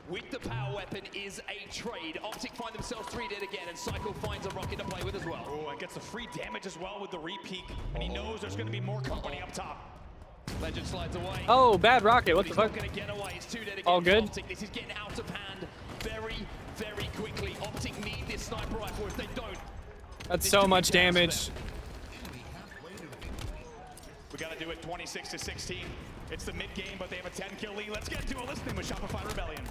With the power weapon is a trade. Optic find themselves 3 dead again, and Cycle finds a rocket to play with as well. Oh, and gets the free damage as well with the re-peek. And he knows there's going to be more company up top. Legend slides away. Oh, bad rocket. What the fuck? All good? Optic. This is getting out of hand very, very quickly. Optic need this sniper rifle. If they don't, that's so much damage. We got to do it 26-16. It's the mid game, but they have a 10-kill lead. Let's get into a listening with Shopify Rebellion.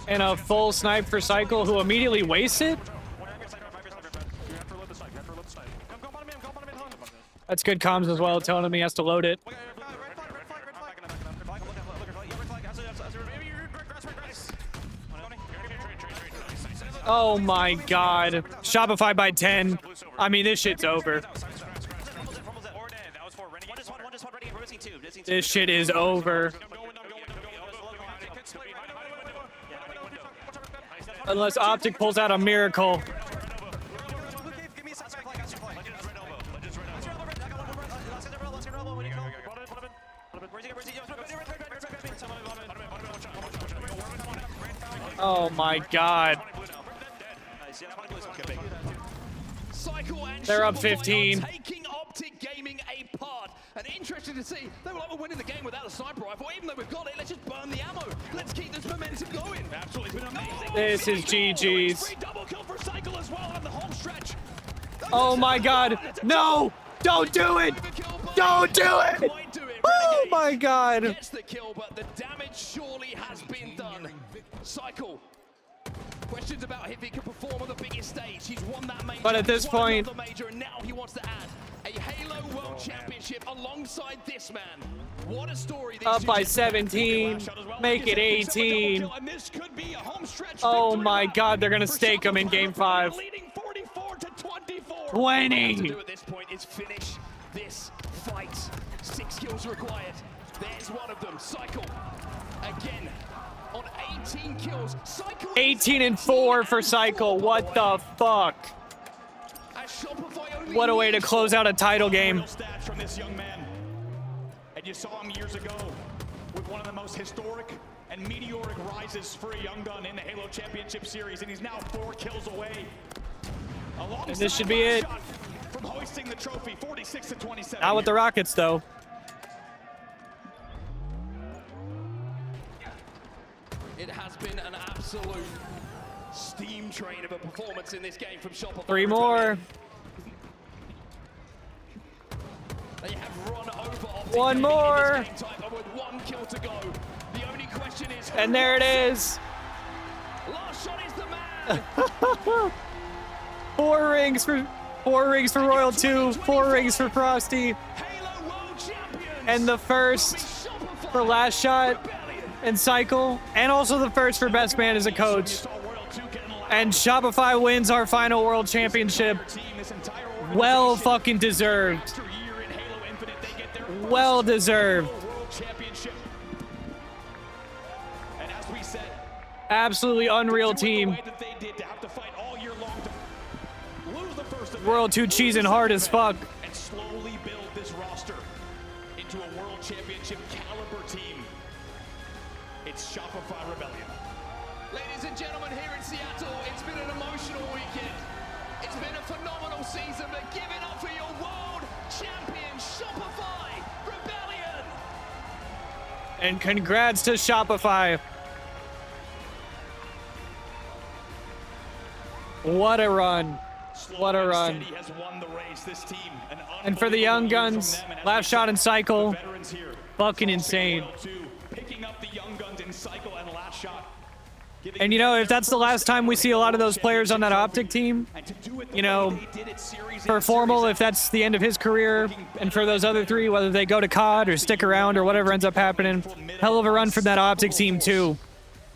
And a full snipe for Cycle, who immediately wastes it. That's good comms as well, telling him he has to load it. Oh my god. Shopify by 10. I mean, this shit's over. This shit is over. Unless Optic pulls out a miracle. Oh my god. They're up 15. Taking Optic Gaming apart. And interesting to see, they were like, we're winning the game without a sniper rifle. Even though we've got it, let's just burn the ammo. Let's keep this momentum going. Absolutely been amazing. This is GG's. Double kill for Cycle as well on the home stretch. Oh my god. No! Don't do it! Don't do it! Oh my god. Gets the kill, but the damage surely has been done. Cycle. Questions about if he can perform on the biggest stage. He's won that major. But at this point, major, and now he wants to add a Halo World Championship alongside this man. What a story. Up by 17. Make it 18. Oh my god, they're gonna stake him in game 5. 20. To do at this point is finish this fight. 6 kills required. There's one of them. Cycle again. On 18 kills, Cycle 18-4 for Cycle. What the fuck? What a way to close out a title game. From this young man. And you saw him years ago with one of the most historic and meteoric rises for a young gun in the Halo Championship Series, and he's now 4 kills away. And this should be it. from hoisting the trophy, 46-27. Not with the Rockets, though. It has been an absolute steam train of a performance in this game from Shopify. 3 more. They have run over 1 more. with 1 kill to go. The only question is, And there it is. Last shot is the man. 4 rings for Royal 2, 4 rings for Frosty. And the first for Last Shot and Cycle, and also the first for Best Man as a coach. And Shopify wins our final World Championship. Well fucking deserved. Well deserved. Absolutely unreal team. World 2 cheesing hard as fuck. And slowly build this roster into a World Championship caliber team. It's Shopify Rebellion. Ladies and gentlemen, here in Seattle, it's been an emotional weekend. It's been a phenomenal season, but give it up for your world champion, Shopify Rebellion. And congrats to Shopify. What a run. What a run. Has won the race. This team, And for the Young Guns, Last Shot and Cycle, fucking insane. Picking up the Young Guns in Cycle and Last Shot. And you know, if that's the last time we see a lot of those players on that Optic team, you know, for Formal, if that's the end of his career, and for those other 3, whether they go to COD or stick around or whatever ends up happening, hell of a run from that Optic team too.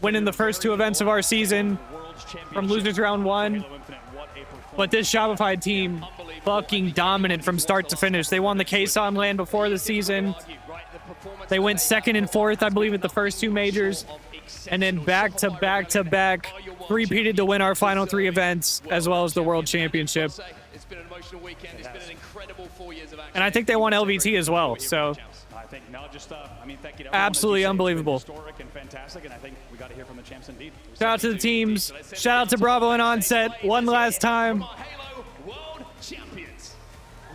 Winning the first 2 events of our season from losers round 1. But this Shopify team, fucking dominant from start to finish. They won the Quezon LAN before the season. They went 2nd and 4th, I believe, at the first 2 majors. And then back to back to back, repeated to win our final 3 events, as well as the World Championship. It's been an emotional weekend. It's been an incredible 4 years of action. And I think they won LVT as well, so I think no, just I mean, thank you to absolutely unbelievable. Historic and fantastic, and I think we got to hear from the champs indeed. Shout out to the teams. Shout out to Bravo and Onset one last time. Halo World Champions.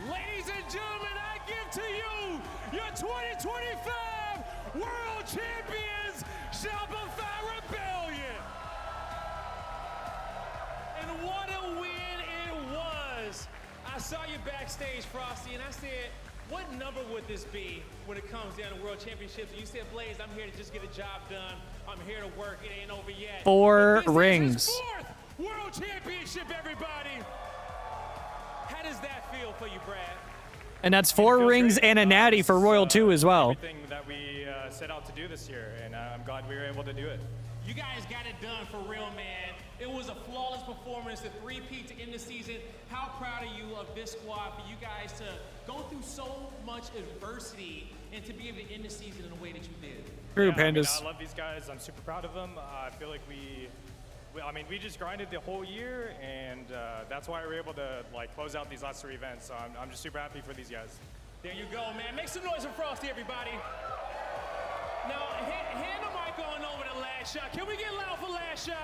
Ladies and gentlemen, I give to you your 2025 World Champions, Shopify Rebellion. And what a win it was. I saw you backstage, Frosty, and I said, what number would this be when it comes down to World Championships? And you said, Blaze, I'm here to just get a job done. I'm here to work. It ain't over yet. 4 rings. 4th World Championship, everybody. How does that feel for you, Brad? And that's 4 rings and a natty for Royal 2 as well. Everything that we set out to do this year, and I'm glad we were able to do it. You guys got it done for real, man. It was a flawless performance, a 3-peat to end the season. How proud are you of this squad for you guys to go through so much adversity and to be able to end the season in the way that you did? True, I mean, Pandas. I love these guys. I'm super proud of them. I feel like we just grinded the whole year, and that's why we were able to close out these last 3 events. So I'm just super happy for these guys. There you go, man. Make some noise for Frosty, everybody. Now, hand the mic on over to Last Shot. Can we get loud for Last Shot?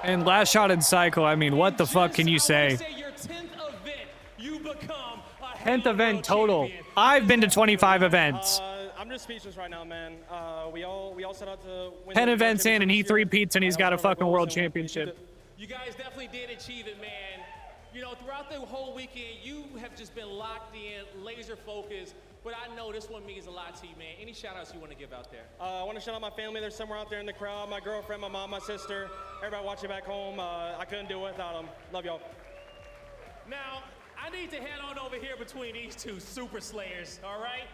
And Last Shot and Cycle, I mean, what the fuck can you say? Your 10th event, you become a 10th event total. I've been to 25 events. I'm just speechless right now, man. We all set out to win 10 the events in, and he championship 3-peats, and he's got a fucking world championship. You guys definitely did achieve it, man. You know, throughout the whole weekend, you have just been locked in, laser focused. But I know this one means a lot to you, man. Any shout-outs you want to give out there? I want to shout out my family. They're somewhere out there in the crowd. My girlfriend, my mom, my sister, everybody watching back home. I couldn't do it without them. Love y'all. Now, I need to head on over here between these 2 super slayers, all right?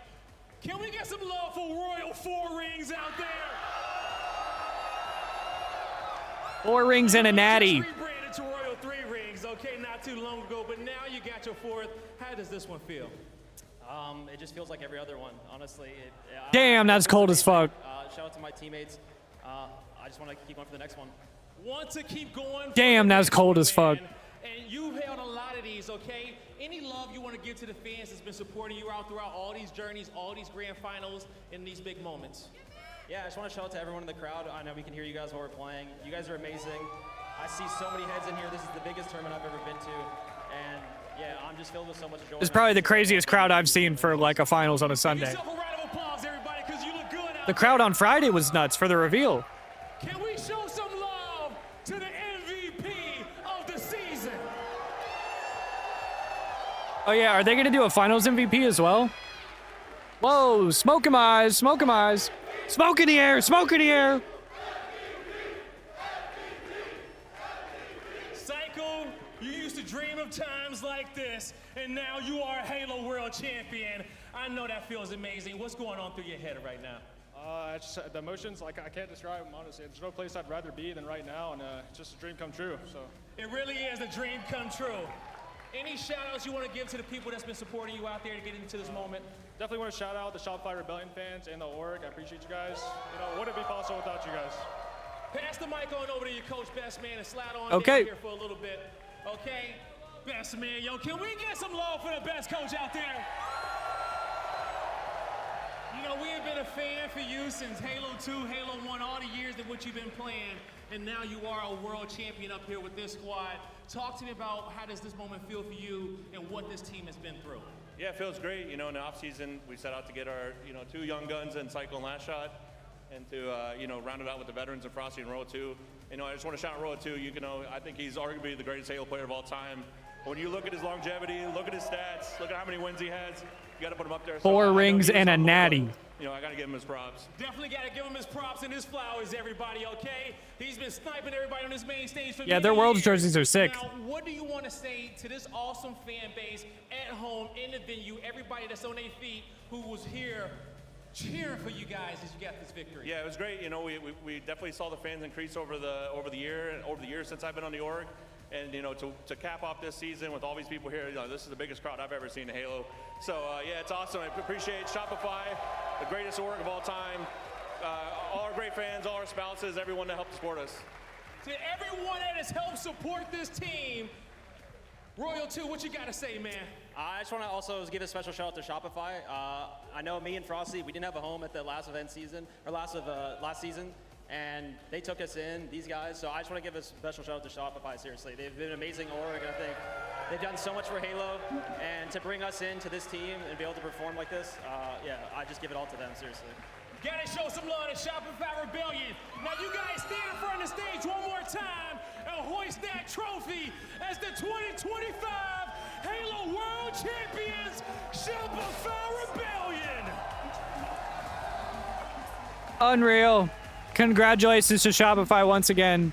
Can we get some love for Royal 4 rings out there? 4 rings and a natty. Rebranded to Royal 3 rings, okay, not too long ago, but now you got your 4th. How does this one feel? It just feels like every other one, honestly. Damn, that's cold as fuck. Shout out to my teammates. I just want to keep going for the next one. Want to keep going? Damn, that's cold as fuck. And you've held a lot of these, okay? Any love you want to give to the fans that's been supporting you out throughout all these journeys, all these grand finals, and these big moments? Yeah, I just want to shout out to everyone in the crowd. I know we can hear you guys while we're playing. You guys are amazing. I see so many heads in here. This is the biggest tournament I've ever been to. And yeah, I'm just filled with so much joy. It's probably the craziest crowd I've seen for like a finals on a Sunday. The crowd on Friday was nuts for the reveal. Can we show some love to the MVP of the season? Oh yeah, are they gonna do a finals MVP as well? Whoa, smoke 'em eyes, smoke 'em eyes. Smoke in the air, smoke in the air. Psycho, you used to dream of times like this, and now you are a Halo World Champion. I know that feels amazing. What's going on through your head right now? It's just, the emotions, like I can't describe them, honestly. There's no place I'd rather be than right now, and it's just a dream come true. So it really is a dream come true. Any shout outs you want to give to the people that's been supporting you out there to get into this moment? Definitely want to shout out the Shopify Rebellion fans and the org. I appreciate you guys. You know, wouldn't be possible without you guys. Pass the mic on over to your coach, Best Man, and slide on Okay. down here for a little bit. Okay, Best Man, yo, can we get some love for the best coach out there? You know, we have been a fan for you since Halo 2, Halo 1, all the years in which you've been playing, and now you are a world champion up here with this squad. Talk to me about how does this moment feel for you and what this team has been through. Yeah, it feels great. You know, in the offseason, we set out to get our, two young guns in Cycle and Last Shot, and to, round it out with the veterans of Frosty and Royal 2. I just want to shout out Royal 2. I think he's arguably the greatest Halo player of all time. When you look at his longevity, look at his stats, look at how many wins he has, you got to put him up there. 4 rings and a natty. I got to give him his props. Definitely got to give him his props and his flowers, everybody, okay? He's been sniping everybody on this main stage for Yeah, their Worlds jerseys are sick. Now, what do you want to say to this awesome fan base at home, in the venue, everybody that's on their feet who was here cheering for you guys as you got this victory? Yeah, it was great. We definitely saw the fans increase over the years since I've been on the org. And to cap off this season with all these people here, this is the biggest crowd I've ever seen in Halo. So yeah, it's awesome. I appreciate Shopify, the greatest org of all time, all our great fans, all our spouses, everyone that helped support us. To everyone that has helped support this team, Royal 2, what you got to say, man? I just want to also give a special shout out to Shopify. I know me and Frosty, we didn't have a home at the last last season. And they took us in, these guys, so I just want to give a special shout out to Shopify, seriously. They've been an amazing org, I think. They've done so much for Halo, and to bring us into this team and be able to perform like this, I just give it all to them, seriously. Gotta show some love to Shopify Rebellion. Now you guys stand in front of the stage one more time and hoist that trophy as the 2025 Halo World Champions, Shopify Rebellion. Unreal. Congratulations to Shopify once again.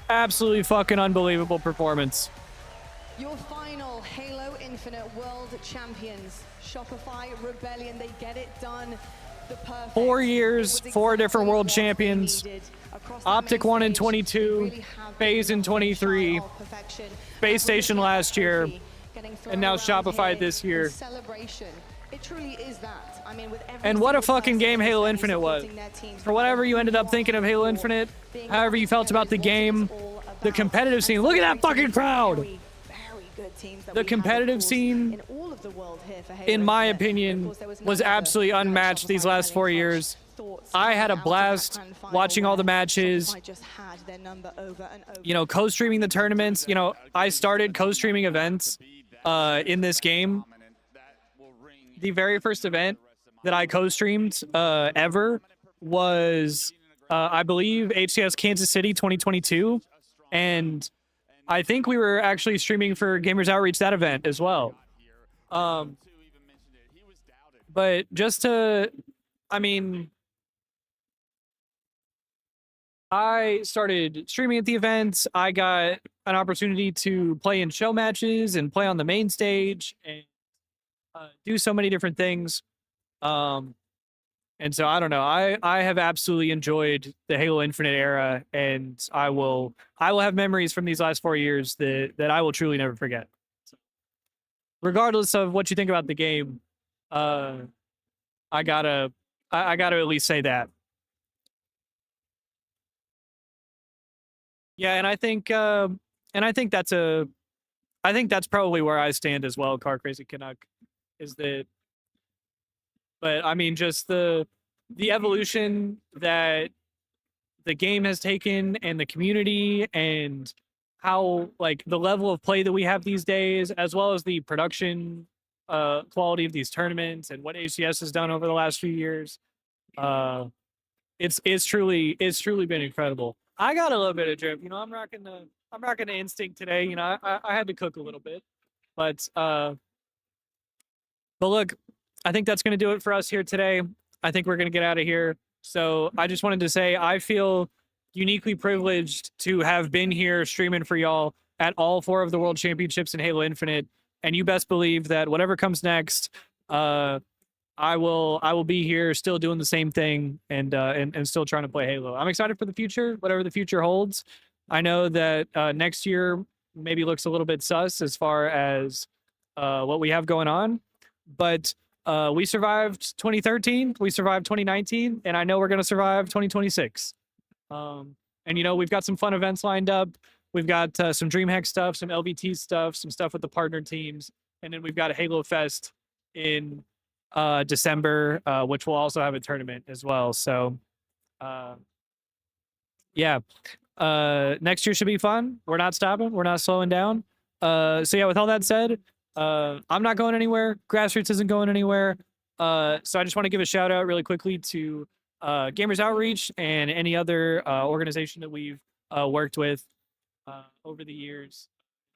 Absolutely fucking unbelievable performance. Your final Halo Infinite World Champions, Shopify Rebellion, they get it done. The perfect 4 years, 4 different world champions. Optic won in 22, FaZe in 23, Space Station last year, and now Shopify this year. Celebration. It truly is that. I mean, with every And what a fucking game Halo Infinite was. For whatever you ended up thinking of Halo Infinite, however you felt about the game, the competitive scene. Look at that fucking crowd! The competitive scene, in my opinion, was absolutely unmatched these last 4 years. I had a blast watching all the matches, co-streaming the tournaments. I started co-streaming events in this game. The very first event that I co-streamed ever was, I believe, HCS Kansas City 2022. And I think we were actually streaming for Gamers Outreach that event as well. But just to, I started streaming at the events. I got an opportunity to play in show matches and play on the main stage and do so many different things. And so I don't know. I have absolutely enjoyed the Halo Infinite era, and I will have memories from these last 4 years that I will truly never forget. So, regardless of what you think about the game, I gotta at least say that. Yeah, and I think that's probably where I stand as well, Car Crazy Canuck, is that. But I mean, just the evolution that the game has taken, and the community, and how like the level of play that we have these days, as well as the production quality of these tournaments and what ACS has done over the last few years. It's truly been incredible. I got a little bit of drip. You know, I'm rocking the instinct today. You know, I had to cook a little bit, but look, I think that's gonna do it for us here today. I think we're gonna get out of here. So I just wanted to say I feel uniquely privileged to have been here streaming for y'all at all 4 of the World Championships in Halo Infinite, and you best believe that whatever comes next, I will be here still doing the same thing and still trying to play Halo. I'm excited for the future, whatever the future holds. I know that next year maybe looks a little bit sus as far as what we have going on, but we survived 2013, we survived 2019, and I know we're going to survive 2026. And you know, we've got some fun events lined up. We've got some DreamHack stuff, some LVT stuff, some stuff with the partner teams, and then we've got a Halo Fest in December, which will also have a tournament as well. So, yeah, next year should be fun. We're not stopping. We're not slowing down. So yeah, with all that said, I'm not going anywhere. Grassroots isn't going anywhere. So I just want to give a shout out really quickly to Gamers Outreach and any other organization that we've worked with over the years.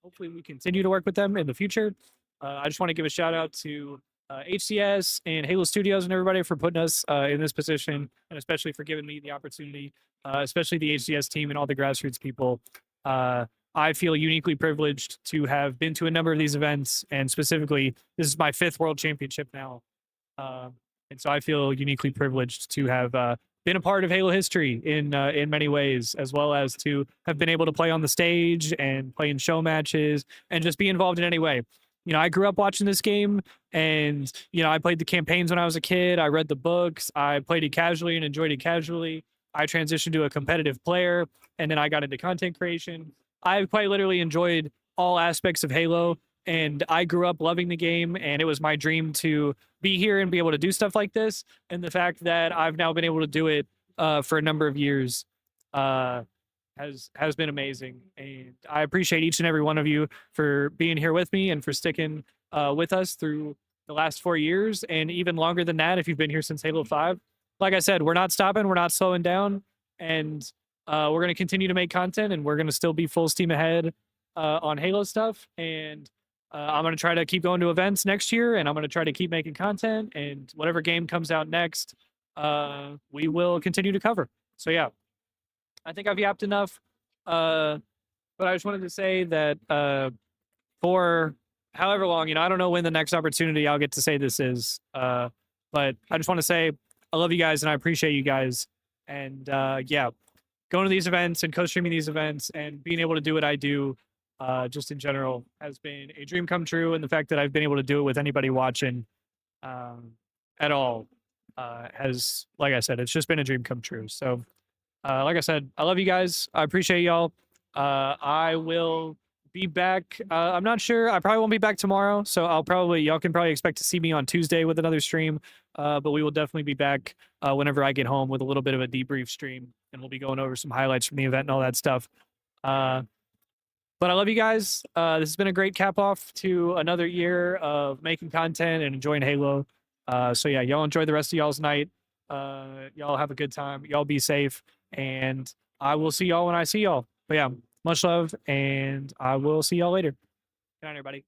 Hopefully we continue to work with them in the future. I just want to give a shout out to HCS and Halo Studios and everybody for putting us in this position, and especially for giving me the opportunity, especially the HCS team and all the grassroots people. I feel uniquely privileged to have been to a number of these events, and specifically, this is my 5th World Championship now. And so I feel uniquely privileged to have been a part of Halo history in many ways, as well as to have been able to play on the stage and play in show matches and just be involved in any way. You know, I grew up watching this game, and, you know, I played the campaigns when I was a kid. I read the books. I played it casually and enjoyed it casually. I transitioned to a competitive player, and then I got into content creation. I quite literally enjoyed all aspects of Halo, and I grew up loving the game, and it was my dream to be here and be able to do stuff like this. And the fact that I've now been able to do it for a number of years has been amazing, and I appreciate each and every one of you for being here with me and for sticking with us through the last 4 years, and even longer than that if you've been here since Halo 5. Like I said, we're not stopping, we're not slowing down, and we're going to continue to make content, and we're going to still be full steam ahead on Halo stuff. And I'm going to try to keep going to events next year, and I'm going to try to keep making content, and whatever game comes out next, we will continue to cover. So yeah, I think I've yapped enough, but I just wanted to say that for however long, you know, I don't know when the next opportunity I'll get to say this is, but I just want to say I love you guys and I appreciate you guys. And yeah, going to these events and co-streaming these events and being able to do what I do just in general has been a dream come true. And the fact that I've been able to do it with anybody watching at all has, like I said, it's just been a dream come true. So like I said, I love you guys. I appreciate y'all. I will be back. I'm not sure. I probably won't be back tomorrow. So y'all can probably expect to see me on Tuesday with another stream. But we will definitely be back whenever I get home with a little bit of a debrief stream. And we'll be going over some highlights from the event and all that stuff. But I love you guys. This has been a great cap off to another year of making content and enjoying Halo. So yeah, y'all enjoy the rest of y'all's night. Y'all have a good time. Y'all be safe. And I will see y'all when I see y'all. But yeah, much love, and I will see y'all later. Good night, everybody.